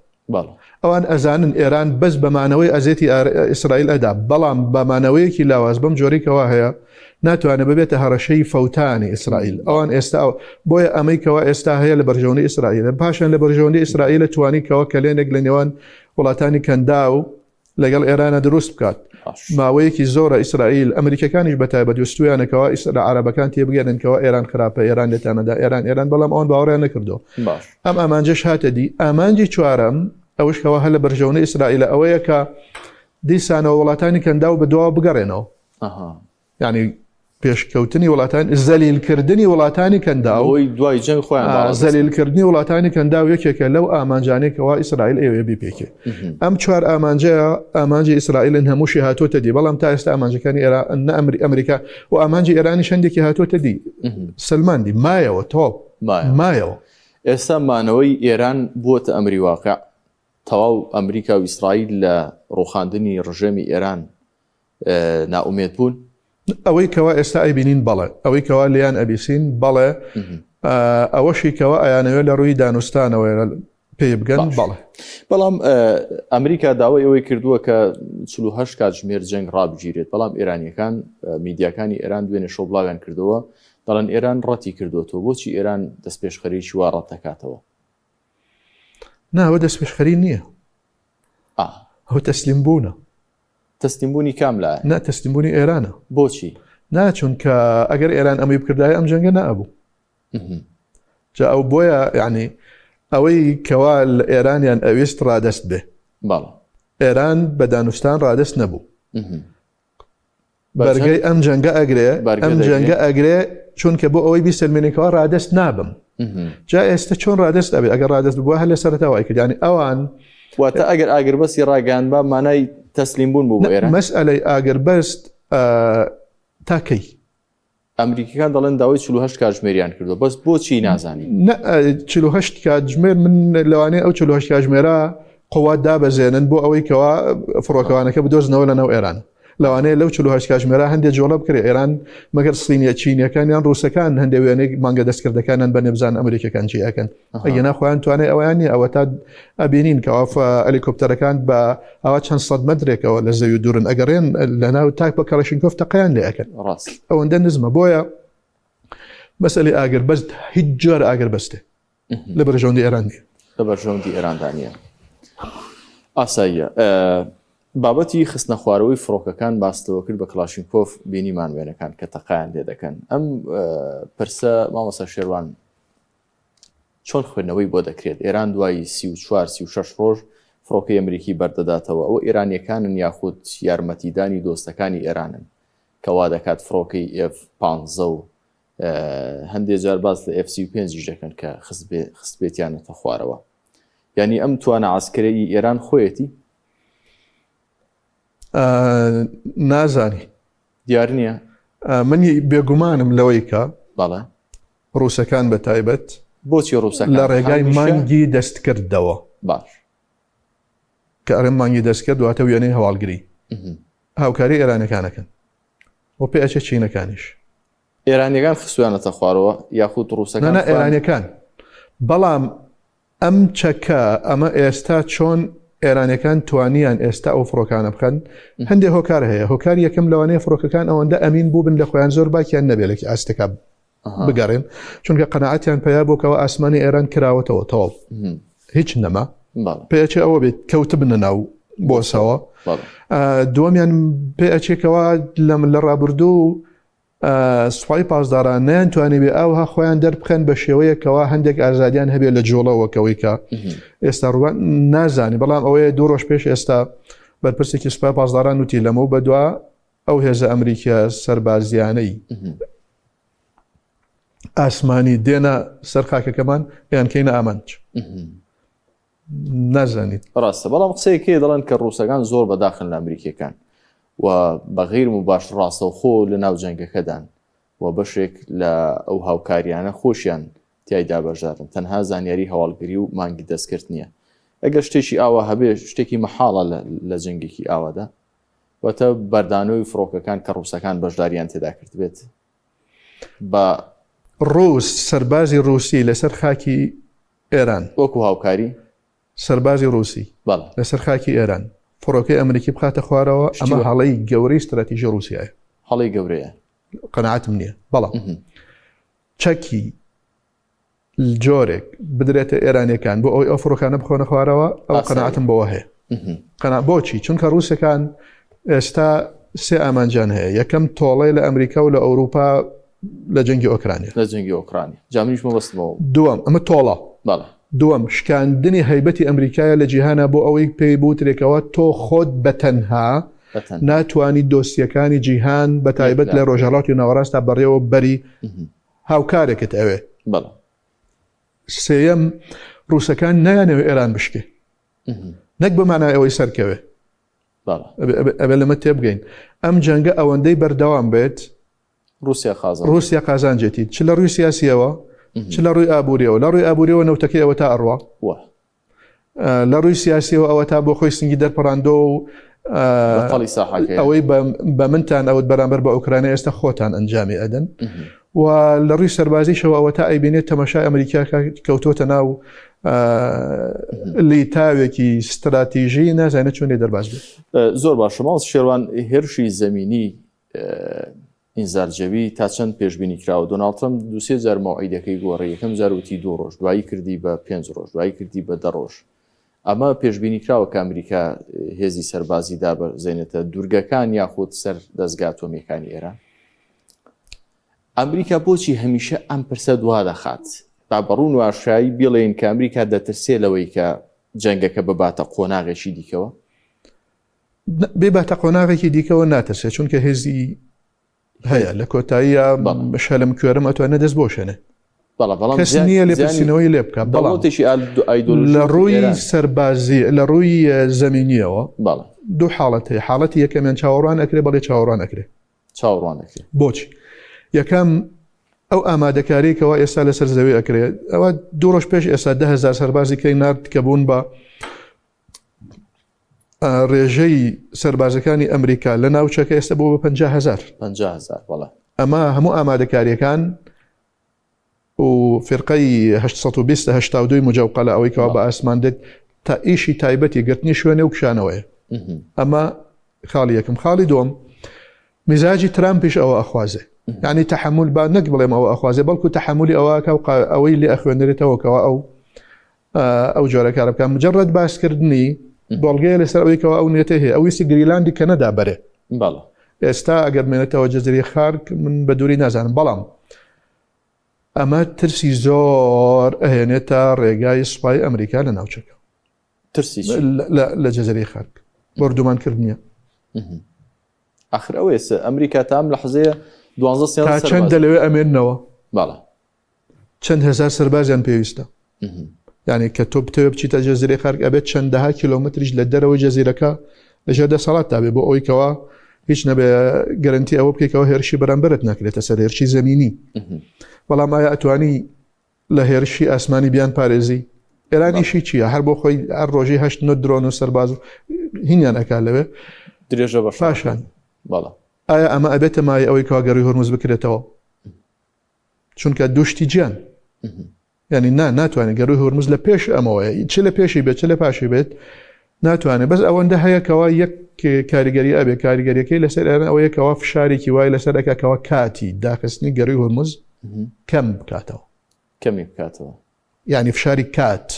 ئەوان ئەزانن ئێران بەس بەمانەوەی ئەزێتی ئیسرائیل ئەدا بەڵام بەمانەوەیەکی لاواز بەم جۆریکەوە هەیە ناتوانێت ببێتە هەڕەشەی فەوتانی ئیسرائیل ئەوان ئێستا بۆیە ئەمەیکەوە ئێستا هەیە لە بەرژەوەندی ئیسرائیل پاشان لە بەرژەوەندی ئیسرائیل توانیکەوە کەلێنێک لە نێوان وڵاتانی کەندا و لەگەڵ ئێرانە دروست بکات ماوەیەکی زۆرە ئیسرائیل ئەمریکەکانیش بەتایبەت وستویانەکەەوە عەرەبەکان تێبگەننکەوە ئێران خراپە ئێران لێتانەدا ئێران بەڵام ئەوان باوەڕیان نەکردو ئەم ئامانجەش هاتە دی ئامانجی چوارەم ئەوشکەوە هە لە بەرژەوەندی ئیسرائیل ئەوەیە کە دیسانەوە وڵاتانی کەندا و بەدواوە بگەڕێنەوە یعنی پێشکەوتنی وڵاتان زەلیلکردنی وڵاتانی کەندا و دوای جەنگ خۆیان زەلیلکردنی وڵاتانی کەندا و یەکێکە لەو ئامانجانێکەوە ئیسرائیل ئێوێ بیپێکێ ئەم چوار ئامانجەیە ئامانجی ئیسرائیلن هەمووشی هاتۆتە دی بەڵام تا ئێستا ئامانجەکانی ئەمریکا و ئامانجی ئێرانی شەندێکی هاتۆتە دی سلماندی مایەوە تۆپ مایەوە ئێستا مانەوەی ئێران بووەتە ئەمری واقع تەواو ئەمریکا و ئیسرائیل لە ڕوخاندنی ڕژێمی ئێران ناومێت بوون ئەوەی کەوا ئێستا ئەیبینین بەڵێ ئەوەی کەوا لیان ئەبیسین بەڵێ ئەوەشی کەوا ئەیانەوێت لە ڕووی دانوستانەوە پێی بگەن بەڵێ بەڵام ئەمریکا داوای ئەوەی کردووە کە 48 کات ژمێر جەنگ ڕابگیرێت بەڵام ئێرانیەکان میدیاکانی ئێران دوێنێ شۆبڵاویان کردەوە دەڵێن ئێران ڕەتی کردوەوە بۆچی ئێران دەستپێشخەریکی وا ڕەت دەکاتەوە ناوە دەستپێشخەری نییە ئەو تەسلیم بوونە تەسلیمبوونی کام لە نا تەسلیمبوونی ئێرانە بۆچی ناچون کە ئەگەر ئێران ئەمەی بکردای ئەم جەنگە نەبوو جا ئەو بۆیە یعنی ئەوەی کەوا لە ئێرانیان ئەویست ڕادەست بێ ئێران بە دانوستان ڕادەست نەبوو بەرگەی ئەم جەنگە ئەگرێ ئەم جەنگە ئەگرێ چونکە بۆ ئەوەی بیسەلمێنێکەوە ڕادەست نابم جا ئێستا چۆن ڕادەست ئەبێ ئەگەر ڕادەست بووە هەر لە سەرەتاوای کرد ینی ئەوان واتە ئەگەر ئاگربەستی ڕاگەیان بە مانای تەسلیم بوون بوو بۆ ئێران. مەسئلەی ئاگربەست تاکەی ئەمریکیەکان دەڵێن داوای 48 کاتژمێریان کردو، بەس بۆچی نازانی؟ 48 کاتژمێر من لەوانەیە ئەو 48 کاتژمێرە قوات دابەزێنن بۆ ئەوەی کەوا فڕۆکەوانەکە بدۆزنەوە لەناو ئێران. لەوانەیە لەو 48 کاتژمێرە هەندێک جۆڵە بکرێ ئێران مەگەر سینیە چینیەکان یان ڕووسەکان هەندێک وێنەی مانگە دەستکردەکانیان بە نێبزان ئەمریکەکان چی ئەکەن. ئەگەنا خۆیان توانێت ئەویان نیە ئەوە تا ئەبینین کەوا هەلیکۆپتەرەکان بە ئەوە چەند سەد مەترێکەوە لە زەوی دوورن ئەگەڕێن لەناو تاک بە کەڵەشینکۆف تەقەیان لێ ئەکەن. ئەوەندە نزمە. بۆیە مەسئلەی ئاگربەست هیچ جۆرە ئاگربەستێ لە بەرژەوەندی ئێران نیە. لە بەرژەوەندی ئێراندا نیە. ئاساییە. بابەتی خستنە خواردنەوەی فڕۆکەکان باستەوە کرد بە کلاشینکۆف بینیمان وێنەکان کە تەقایان لێ دەکەن. ئەم پرسە مامۆستا شێروان چۆن خوێندنەوەی بۆ دەکرێت؟ ئێران دوای 34-36 ڕۆژ فڕۆکەی ئەمریکی بەردەداتەوە. ئەوە ئێرانیەکانن یاخود یارمەتیدانی دۆستەکانی ئێرانن کەوا دەکات فڕۆکەی F-15 و هەندێک جار باز لە F-35 دەکەن کە خستبێتیانەتە خوارەوە. یعنی ئەم توانە عسکەرەی ئێران خۆیەتی؟ نازانی دیار نییە. منی بێگومانم لەوەی کە بەڵێ ڕووسەکان بە تایبەت بۆچی ڕووسەکان لە ڕێگای مانگی دەستکردەوە. باش کە ئەرێ مانگی دەستکرد دواتە وێنەی هەواڵگری هاوکاری ئێرانەکانەکەن و پێ ئەچێ چینەکانیش. ئێرانیەکان خستویانەتە خوارەوە یاخود ڕووسەکان؟ ئێرانیەکان. بەڵام ئەم چەکە ئەمە ئێستا چۆن ئێرانیەکان توانیان ئێستا ئەو فڕۆکانە بکەن هەندێک هۆکار هەیە. هۆکار یەکەم لەوانەیە فڕۆکەکان ئەوەندە ئەمین بوو بن لە خۆیان زۆر باکیان نەبێت ئاستەکە بگەڕێن چونکە قەناعەتیان پیا بووکەوە ئاسمانی ئێران کراوەتەوە تەواو هیچ نەما پێچێ ئەوە بێت کەوت بنە ناو بۆسەوە. دووەمیان پێ ئەچێکەوە لە ڕابردوو سوپای پاسداران نەیانتوانی بێ ئەوها خۆیان دەربخێن بە شێوەیەکەوە هەندێک ئازادیان هەبێت لە جۆڵەوەکەوەی کە ئێستا ڕوان نازانی. بەڵام ئەوەیە 2 ڕۆژ پێش ئێستا بەرپرسێکی سوپای پاسداران وتی لەمە و بەدوا ئەو هێزە ئەمریکا سەربازیانەی ئاسمانی دێنە سەر خاکەکەمان یان کەینە ئامانج نازانیت. ڕاستە. بەڵام قسەیەکێ دەڵێن کە ڕووسەکان زۆر بەداخن لە ئەمریکیەکان و بەغیر مباش ڕاستەوخۆ لە ناو جەنگەکەدان و بەشێک لە ئەو هاوکاریانە خۆشیان تایدا بەژارن. تەنها زانیاری هەواڵگری و مانگی دەستکرد نییە. ئەگەر شتێکی ئاوا هەبێ شتێکی مەحاڵە لە جەنگێکی ئاوادا واتە بەردانەوەی فڕۆکەکان کە ڕووسەکان بەشداریان تێدا کرد بێت. بە ڕووس سەربازی ڕووسی لەسەر خاکی ئێران وەکو هاوکاری سەربازی ڕووسی لەسەر خاکی ئێران فڕۆکەی ئەمریکی بخاتە خوارەوە ئەمە هەڵەی گەورەی استراتیژی ڕووسیایە. هەڵی گەورەیە. قەناعەتم نییە. بەڵام چەکی جۆرێک بدرێتە ئێرانیەکان بۆ ئەوی ئەو فڕۆکانە بخۆنە خوارەوە ئەو قەناعەتم بەوە هەیە. بۆچی؟ چونکە ڕووسەکان ئێستا 3 ئامانجان هەیە. یەکەم تۆڵەی لە ئەمریکا و لە ئەوروپا لە جەنگی ئۆکرانیا. لە جەنگی ئۆکرانیا جامیش مەبەستمەوە. دووەم ئەمە تۆڵە. دووەم شکاندنی هەیبەتی ئەمریکایە لە جیهانە بۆ ئەوەی پێی بوترێکەوە تۆ خۆت بەتەنها ناتوانی دۆستیەکانی جیهان بە تایبەت لە ڕۆژهەڵاتی ناوەڕاستا بەڕێوە بەری هاوکارێکت ئەوێ. سێیەم ڕووسەکان نایانەوێ ئێران بشکێ نەک بمانای ئەوەی سەرکەوێ. ئەبێ لەمە تێبگەین ئەم جەنگە ئەوەندەی بەردەوام بێت رووسیا قازانجێتی چ لە ڕووی سیاسیەوە چ لە ڕووی ئابوووریەوە. لە ڕووی ئابوووریەوە نەوتەکەی ئەوە تا ئەڕوا لە ڕووی سیاسیەوە ئەوە تا بۆ خۆی سنگی دەرپەڕاندۆ ئەوەی بە منتان ئەوت بەرامبەر بە ئوکرانیا ئێستا خۆتان ئەنجامی ئەدەن و لە ڕووی سەربازیشەوە ئەوە تا ئەیبینێت تەماشای ئەمریکا کەوتۆتە ناو لیتاوێکی استراتیژی نازانێت چۆن لێ دەرباز بێت. زۆر باشە ماڵ شێروان هێرشی زەمینی ئینزارجەوی تا چەند پێشبینی کراوە. دۆناڵد ترەمپ 2-3 مەوعیدەکەی گۆڕی. یەکەم جاروتی 2 ڕۆژ دوایی کردی بە 5 ڕۆژ دوایی کردی بە 10 ڕۆژ. ئەمە پێشبینی کراوە کە ئەمریکا هێزی سەربازیدا بەزێنێتە دوورگەکان یاخود سەر دەستگا ئەتۆمیەکانی ئێران. ئەمریکا بۆچی هەمیشە ئەم پرسە دوا دەخات با بەڕوون و ئاشایی بڵێن کە ئەمریکا دەترسێ لەوەی کە جەنگەکە بباتە قۆناغێکی دیکەوە؟ بێباتە قۆناغێکی دیکەوە ناترسێت چونکە هێزی هەیە لە کۆتاییە شەلم کوێرم ئەتوانە دەست بۆشێنێ کەس نییە لێپرسینەوەی لێ بکە لە ڕووی سەربازی لە ڕووی زەمینیەوە دوو حاڵەت هەیە حاڵەتی یەکەمیان چاوەڕوان ئەکرێ بەڵێ چاوەڕوان ئەکرێ بۆچی یەکەم ئەو ئامادەکاریکەوە ئێستا لەسەر زەوی ئەکرێت ئەوە دوو ڕۆژ پێش ئێستا 10,000 سەربازی کەی نارد کە بوون بە ڕێژەی سەربازەکانی ئەمریکا لە ناوچەکە ئێستا بۆ بە 50,000 ئەمە هەموو ئامادەکاریەکان و فرقەی 822 مجەوقەلە ئەوەی کەوا بە ئاسمان دێت تا ئیشی تایبەتی گرتنی شوێنێ و کشانەوەیە ئەمە خاڵی یەکەم خاڵی دووەم میزاجی ترامپیش ئەوە ئەخوازێ یعنی تحمل با نەک بڵێم ئەوە ئەخوازێ بەڵکو تحملی ئەوەکە و ئەوەی لێ ئەخوێنرێتەوەکەوە ئەو جۆرە کارە بکە مجرد باسکردنی بەڵگەیە لەسەر ئەوەی کەەوە ئەو نێتە هەیە ئەویستی گریلاندی کەنەدا بەرێ ئێستا ئەگەر مێنێتەوە جەزیرەی خارک من بە دووری نازانم بەڵام ئەمە ترسی زۆر ئەهێنێتە ڕێگای سوپای ئەمریکا لە ناوچەکە ترسی لە جەزیرەی خارک بەردومانکردنیە آخر ئەوێ ئەمریکا تام لە حەزەیە 12 چەند دەلەوێ ئەمێننەوە چەند هزار سەربازیان پێویستە یعنی کە تۆ بتەوێ بچیتە جەزیرەی خارک ئەبێت چەندەها کیلۆمەتریش لە دەرەوەی جەزیرەکە لەژێر دەسەڵات تابێ بۆ ئەوەی کەوا هیچ نەبێ گەرنتی ئەوە بکەیتەوە هێرشی بەرامبەرت ناکرێتە سەر هێرشی زەمینی بەڵام ئایا ئەتوانی لە هێرشی ئاسمانی بیان پارێزی ئێرانیشی چییە هەر بۆ خۆی هەر ڕۆژی 8 درۆن و سەرباز هینیان ئەکا لەوێ درێژە بەش پاشان ئایا ئەمە ئەبێتە مای ئەوەی کەوا گەڕووی هۆرموز بکرێتەوە چونکە دوشتی گیان یعنی ناتوانێت گەڕووی هۆرموز لە پێش ئەمەوەیە چ لە پێشی بێت چ لە پاشی بێت ناتوانێت بەس ئەوەندە هەیەکەوە یەک کاریگەری ئەبێ کاریگەریەکەی لەسەر ئێران ئەوەیەکەوە فشارێکی وای لەسەر ئەکەکەوە کاتی داخستنی گەڕووی هۆرموز کەم بکاتەوە یعنی فشاری کات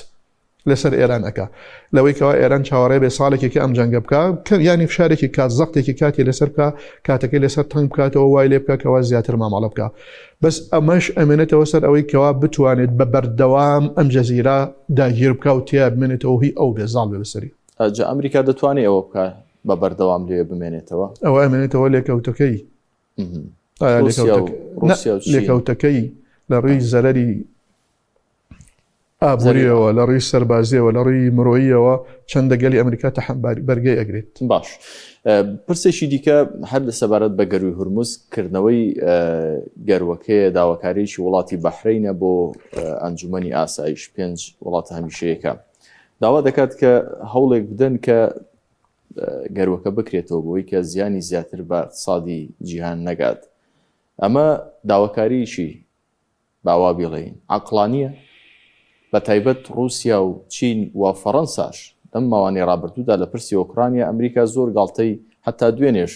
لەسەر ئێران ئەکا لەوەی کەوا ئێران چاوەڕێ بێ ساڵێکێکی ئەم جەنگە بکە ینی فشارێکی کات زەقتێکی کاتی لەسەر بکە کاتەکەی لەسەر تەنگ بکاتەوە وای لێ بکە کەوا زیاتر ماماڵە بکە بەس ئەمەش ئەمێنێتەوە سەر ئەوەی کەوا بتوانێت بە بەردەوام ئەم جەزیرە داگیر بکە و تیا بمێنێتەوە هی ئەو بێزاڵ بێ بەسەری ئەمریکا دەتوانێت ئەوە بکە بە بەردەوام لێ بمێنێتەوە ئەوە ئەمێنێتەوە لێکەوتەکەی لێکەوتەکەی لە ڕووی زەرەری ئابووریەوە لە ڕووی سەربازیەوە لە ڕووی مرۆییەوە چەندە گەلی ئەمریکا بەرگەی ئەگرێت باش پرسێکی دیکە هەر لە سەبارەت بە گەروی هورموز کردنەوەی گەروەکەیە داواکاریی وڵاتی بەحرینە بۆ ئەنجومەنی ئاسایش 5 وڵاتە هەمیشەیەەکە داوا دەکات کە هەوڵێک بدەن کە گەروەکە بکرێتەوە بۆی کە زیانی زیاتر بە اقتصادی جیهان نەگات ئەمە داواکاریشی باوا بڵێین عەقڵانیە بە تایبەت رووسیا و چین و فەڕەنساش لەم ماوانەی ڕابردوودا لە پرسی ئۆکرانیا ئەمریکا زۆر گاڵتەی حتا دوێنێش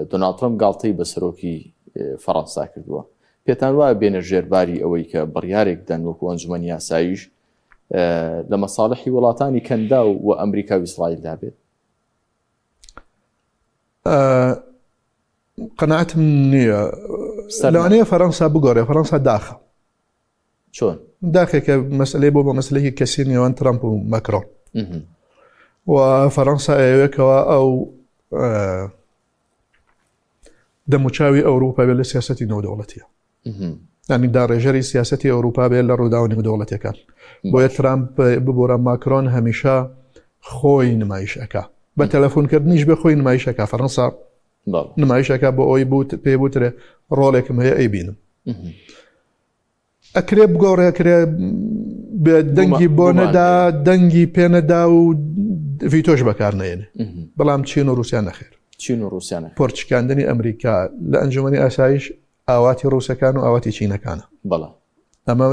دۆناڵد ترەمپ گاڵتەی بە سەرۆکی فەڕەنسا کردووە پێتان وایە بێنە ژێرباری ئەوەی کە بڕیارێک بدەن وەکو ئەنجومەنی ئاسایش لە مەساڵحی وڵاتانی کەندا و ئەمریکا و ئیسرائیلدا بێت قەناعەتم نییە لەوانەیە فەڕەنسا بگۆڕێ فەڕەنسا داخە چۆن داخێکە مەسلەی بۆ بە مەسلەیەکی کەسی نێوان ترامپ و ماکرۆن و فەڕەنسا ئەوەیەکەوە ئەو دەموچاوی ئەوروپا بێت لە سیاسەتی نێودەوڵەتیە ینی داڕێژەری سیاسەتی ئەوروپا بێت لە ڕووداوە نێودەوڵەتیەکان بۆیە ترامپ ببوورە ماکرۆن هەمیشە خۆی نمایشەکە بە تەلەفۆنکردنیش بێ خۆی نمایشەکە فەڕەنسا نمایشەکە بۆ ئەوی پێ بوترێ ڕۆڵێکم هەیە ئەی بینم ئەکرێ بگۆڕێکرێ دەنگی بۆ نەدا دەنگی پێنەدا و ڤیتۆش بەکار نێنێ بەڵام چین و رووسیا نەخێر پۆرچکاندنی ئەمریکا لە ئەنجومەنی ئاسایش ئاواتی ڕووسەکان و ئاواتی چینەکانە ئەمە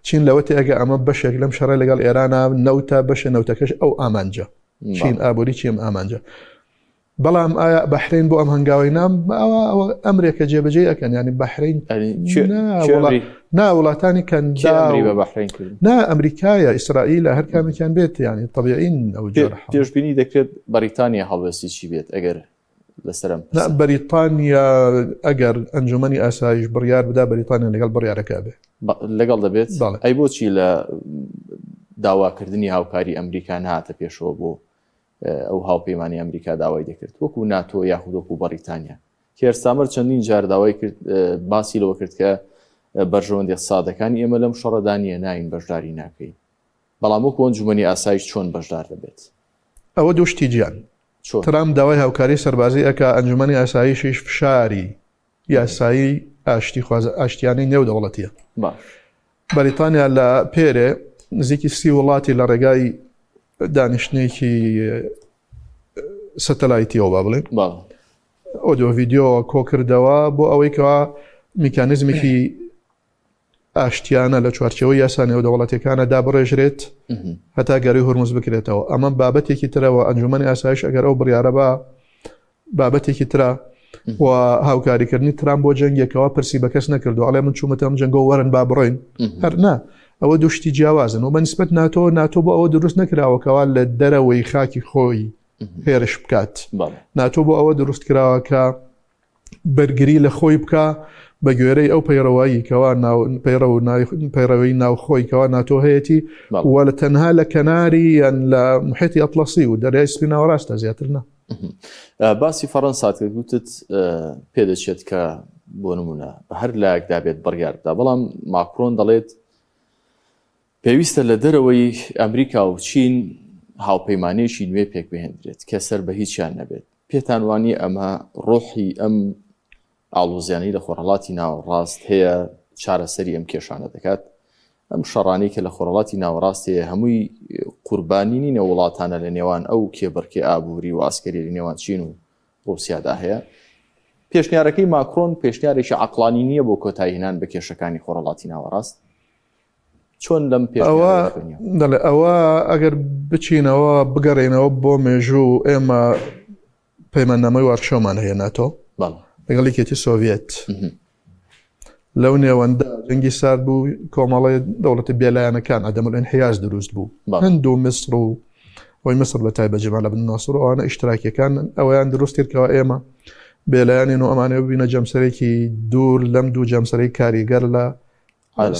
چین لەوەتی ئەگە ئەمە بەشێک لەم شەڕە لەگەڵ ئێرانە نەوتە بەشە نەوتەکەش ئەو ئامانجە چین ئابووری چیم ئامانجە بەڵام ئایا بەحرین بۆ ئەم هەنگاوی نام ئەوە ئەمریکا جێبەجێ ئەەکەن ینی بەحرین نا وڵاتانی کەندا نا ئەمریکایە ئیسرائیل هەر کامێکیان بێت ینی طبیعین ئەو پێشبینی دەکرێت بەریتانیا هەڵوێستی چی بێت ئەگەر لەسەرم بەریتانیا ئەگەر ئەنجومەنی ئاسایش بڕیار بدا بەریتانیا لەگەڵ بڕیارەکە بێ لەگەڵ دەبێت ئەی بۆچی لە داواکردنی هاوکاری ئەمریکا نهاتە پێشەوە بۆ ئەو هاوپەیمانی ئەمریکا داوای دەکرد وەکو ناتۆ یاخود وەکو بەریتانیا کێرسامەر چەندین جار داوای کرد باسی لەوە کرد کە بەرژەوەندی اقتصادەکانی ئێمە لەم شەڕەدانیە ناین بەشداری ناکەین بەڵام وەکو ئەنجومەنی ئاسایش چۆن بەشدار دەبێت ئەوە دوو شتی گیان ترامپ داوای هاوکاری سەربازی ئەکا ئەنجومەنی ئاسایشیش فشاری یاسایی ئاشتیانی نێودەوڵەتیە بەریتانیا لە پێرێ نزیکی 30 وڵاتی لە ڕێگای دانیشتنێکی سەتەلایتیەوە با بڵێن ئۆدیۆ ڤیدیۆ کۆکردەوە بۆ ئەوەی کەوا میکانیزمێکی ئاشتیانە لە چوارچەوەی یاسا نێودەوڵەتیەکانە دابڕێژرێت هەتا گەڕی هورمز بکرێتەوە ئەمە بابەتێکی ترەوە ئەنجومەنی ئاسایش ئەگەر ئەو بڕیارە بە بابەتێکی ترە و هاوکاریکردنی ترامپ بۆ جەنگێکەوە پرسی بە کەس نەکردو ئەڵێ من چوومەتەم جەنگۆ وەرن با بڕۆین هەرنا ئەوە دوشتی جیاوازن و بەنسبەت ناتۆ بۆ ئەوە دروست نەکراوەکەوا لە دەرەوەی خاکی خۆی هێرش بکات ناتۆ بۆ ئەوە دروست کراوە کە بەرگری لە خۆی بکە بە گوێرەی ئەو پەیڕەوایی کەوا پەیڕەوەی ناوخۆی کەوا ناتۆ هەیەی وە لە تەنها لە کەناری یان لە محیتی ئەتڵەسی و دەریای سپی ناوەڕاستە زیاترنا. باسی فەڕەنسات گوتت پێدەچێت کە بۆ نمونە بە هەر لایەکدا بێت بڕیاردا بەڵام ماکرۆن دەڵێت پێویستە لە دەرەوەی ئەمریکا و چین هاوپەیمانێکی نوێ پێک بهێنرێت کە سەر بە هیچیان نەبێت پێتانوانی ئەمە ڕۆحی ئەم ئاڵوزیانەی لە خۆرهەڵاتی ناوەڕاست هەیە چارەسەری ئەم کێشانە دەکات ئەم شەڕانەی کە لە خۆرهەڵاتی ناوەڕاست هەیە هەمووی قوربانی نینە وڵاتانە لە نێوان ئەو کێبڕکێ ئابووری و ئاسکەری لە نێوان چین و ڕوسیادا هەیە پێشنیارەکەی ماکرۆن پێشنیارێکی عەقڵانی نییە بۆ کۆتاییهێنان بە کێشەکانی خۆرهەڵاتی ناوەڕاست چۆن لەم ئەوە ئەگەر بچینەوە بگەڕێنەوە بۆ مێژوو ئێمە پەیماننامەی وارشۆمان هەیە ناتۆ لەگەڵی کێتی سۆڤێت لەو نێوەندا جەنگی سارد بوو کۆمەڵی دەوڵەتی بێلایەنەکان عەدەمولئینحیاز دروست بوو هەند و میسر و وەی میسر بە تایبەت جەمال عەبدول ناسر و ئەوانە ئیشتراکیەکان ئەوەیان دروست کردکەوە ئێمە بێلایەنین و ئەمانەوە ببینە جەمسەرێکی دوور لەم دوو جەمسەرەی کاریگەر لە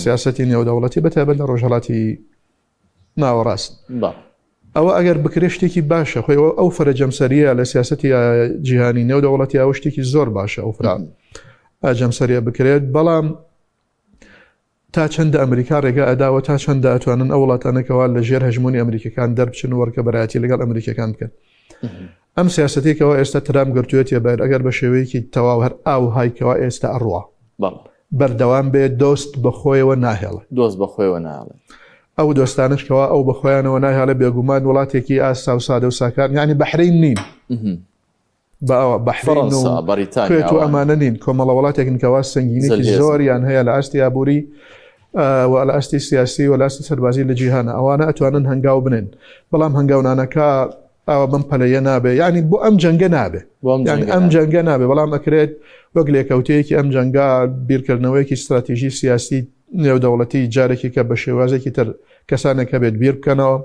سیاسەتی نێودەوڵەتی بە تایبەت لە ڕۆژهەڵاتی ناوەڕاست ئەوە ئەگەر بکرێ شتێکی باشە خۆی ئەو فەرەجەمسەریە لە سیاسەتی جیهانی نێودەوڵەتی ئەوە شتێکی زۆر باشە ئەو فرا جەمسەریە بکرێت بەڵام تا چەندە ئەمریکا ڕێگا ئەداوە تا چەندە ئەتوانن ئەو وڵاتانێکەوە لە ژێر هەژمۆنی ئەمریکەکان دەربچن و وەرکە بەرایەتی لەگەڵ ئەمریکەکان بکەن ئەم سیاسەتێکەوە ئێستا ترام گرتوێتە باید ئەگەر بە شێوەیەکی تەواو هەر ئاو هایکەوە ئێستا ئەڕوە بەردەوام بێت دۆست بەخۆیەوە ناهێڵێ دۆست بەخۆیەوە ناڵێ ئەو دۆستانشکەوە ئەو بەخۆیانەوە ناهێڵێ بێگومان وڵاتێکی ئاسا و سادە و ساکار یعنی بەحرین نین بەحرین و کوێت و ئەمانە نین کۆمەڵە وڵاتێکن کەوا سنگینێکی زۆریان هەیە لە ئاستی ئابووری و لە ئاستی سیاسی و لە ئاستی سەربازی لە جیهانە ئەوانە ئەتوانن هەنگاو بنێن بەڵام هەنگاونانەکە ئەوە بم پەلەیە نابێ ینی بۆ ئەم جەنگە نابێ ئەم جەنگە نابێ بەڵام ئەکرێت وەک لێکەوتەیەکی ئەم جەنگا بیرکردنەوەیەکی استراتیژی سیاسی نێودەوڵەتی جارێکی کە بە شێوازێکی تر کەسانێکە بێت بیر بکەنەوە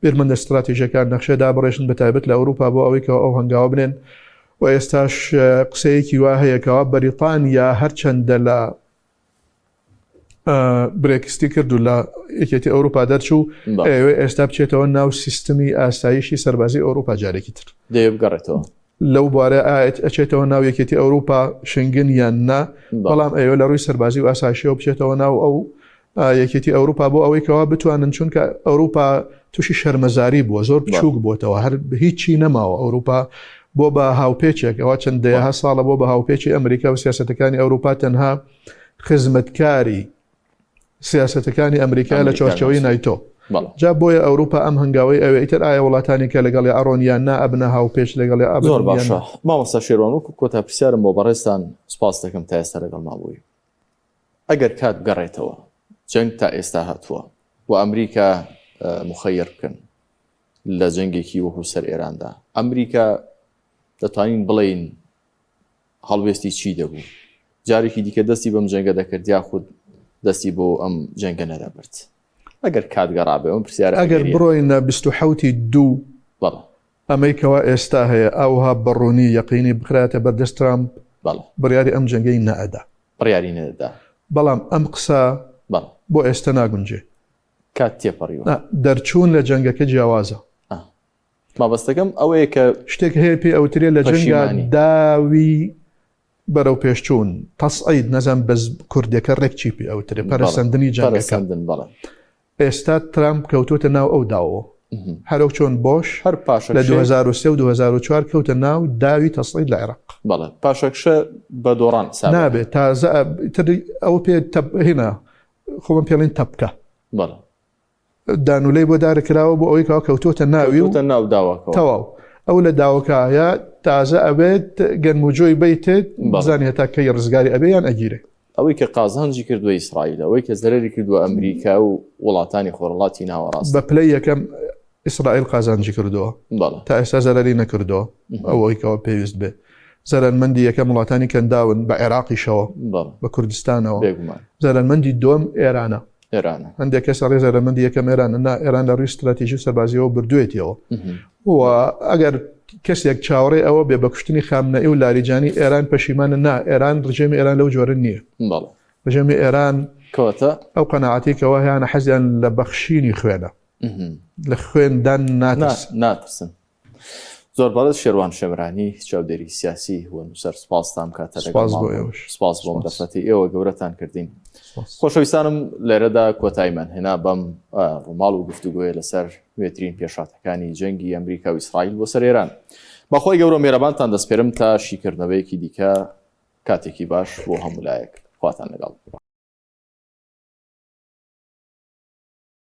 بیرمەندە استراتیژیەکان نەخشێدا بڕێشن بەتایبەت لە ئەوروپا بۆ ئەوەی کەەوە ئەو هەنگاوە بنێن و ئێستاش قسەیەکی وا هەیەکەوە بەریتانیا هەرچەندە لە برێکستی کرد و لە یەکێتی ئەوروپا دەرچوو ئێوە ئێستا بچێتەوە ناو سیستمی ئاسایشی سەربازی ئەوروپا جارێکی تر دەیبگەڕێتەوە لەو بوارە ئەچێتەوە ناو یەکێتی ئەوروپا شنگن یان نا بەڵام ئێوە لە ڕووی سەربازی و ئاسایشەوە بچێتەوە ناو ئەو یەکێتی ئەوروپا بۆ ئەوەی کەوا بتوانن چونکە ئەوروپا تووشی شەرمەزاری بووە زۆر بچووک بووتەوە هەر هیچی نەماوە ئەوروپا بۆ بە هاوپێچێک ئەوە چەندەیەها ساڵە بۆ بە هاوپێکی ئەمریکا و سیاسەتەکانی ئەوروپا تەنها خزمەتکاری سیاسەتەکانی ئەمریکا لە چۆرچەوەی نایتۆ جا بۆیە ئەوروپا ئەم هەنگاوی ئەوێ ئیتر ئایا وڵاتانی کە لەگەڵی ئەڕۆنیان نا ئەبنە هاوپێچ لەگەڵی زۆر باشە مامۆستا شێروان وەکو کۆتا پرسیارم بۆ بەڕێستان سوپاس دەکەم تا ئێستا لەگەڵ مابووی ئەگەر کات بگەڕێتەوە جەنگ تا ئێستا هاتووە و ئەمریکا مخەیر بکەن لە جەنگێکی وەکو سەر ئێراندا ئەمریکا دەتوانین بڵێین هەڵوێستی چی دەبوو جارێکی دیکە دەستی بەم جەنگە دەکرد یا خود دەستی بۆ ئەم جەنگە نەدەبرد ئەگەر کاتگەڕابێ ئەم پرسیارە ئەگەر بڕۆینە 22 ئەمەیکەوە ئێستا هەیە ئەوها بەڕوونی یەقینی بخراتە بەردەست ترامپ بڕیاری ئەم جەنگەی نەئەدا بڕیاری نەدەدا بەڵام ئەم قسە بۆ ئێستا ناگونجێ کات تێپەڕیوە دەرچوون لە جەنگەکە جیاوازە مابەستەکەم ئەوەیە کە شتێک هەیە پێی ئەوترێ لە جەنگا داوی بەرەو پێشچوون تەسعید نەزان بەس کوردەکە ڕێکچی پێ ئەوترێ پەرسەندنی جەنگەکە. ئێستا ترامپ کەوتوتە ناو ئەو داوە هەرۆک چۆن بۆش هەر پاش لە 2023 و 2004 کەوتە ناو داوی تەسعید لە عێراق. بەڵێ پاشەکشە بە دۆڕان نابێت تازە ئەو پێ هێنا خۆمە پێڵین تەپکە دانولەی بۆ دارەکراوە بۆ ئەوەی کەوتوتە ناوی و ناو داواکە تەواو ئەو لە داوەکایە تازە ئەبێت گەنموجۆی بیتێت بزانێت تا کەی ڕزگاری ئەبێ یان ئەگیرێ. ئەوەی کە قازانجی کردووە ئیسرائیل ئەوەی کە زەرری کردووە ئەمریکا و وڵاتانی خۆرڵاتی ناوەڕاست بە پلەی یەکەم ئیسرائیل قازانجی کردووە تا ئێستا زەرری نەکردەوە ئەوەی کەەوە پێویست بێ. زەرمەندی یەکەم وڵاتانی کەنداون بە عێراقیشەوە بە کوردستانەوە زەرمەندی دوم ئێرانە. هەندێک کەس ڕێ زەرمەندی یەکەم ئێرانە نا ئێران لە ڕووی استراتیژی و سەربازیەوە بردوێتیەوە و ئەگەر کەسێک چاوەڕێ ئەوە بێ بە کوشتنی خامنەئی و لاریجانی ئێران پەشیمانە نا ئێران ڕژێمی ئێران لەو جۆرە نییە. ڕژێمی ئێران کەواتە ئەو قەناعەتێکەوە هیانە حەزیان لە بەخشینی خوێنە لە خوێندان ناترسن. زۆر بەڵێت شێروان شەمرانی چاودێری سیاسی و نووسەر سپاستان کاتە سپاس بۆم دەفەتی ئێوە گەورەتان کردین. خۆشەویستانم لێرەدا کۆتاییمان هێنا بەم ڕووماڵ و گفتوگوۆیە لەسەر نوێترین پێشاتەکانی جەنگی ئەمریکا و ئیسرائیل بۆ سەر ئێران. بەخۆی گەورە میێرەبانتان دەسپێرم تا شیکردنەوەیەکی دیکە کاتێکی باش بۆ هەموو لایەک خواتان لەگەڵ.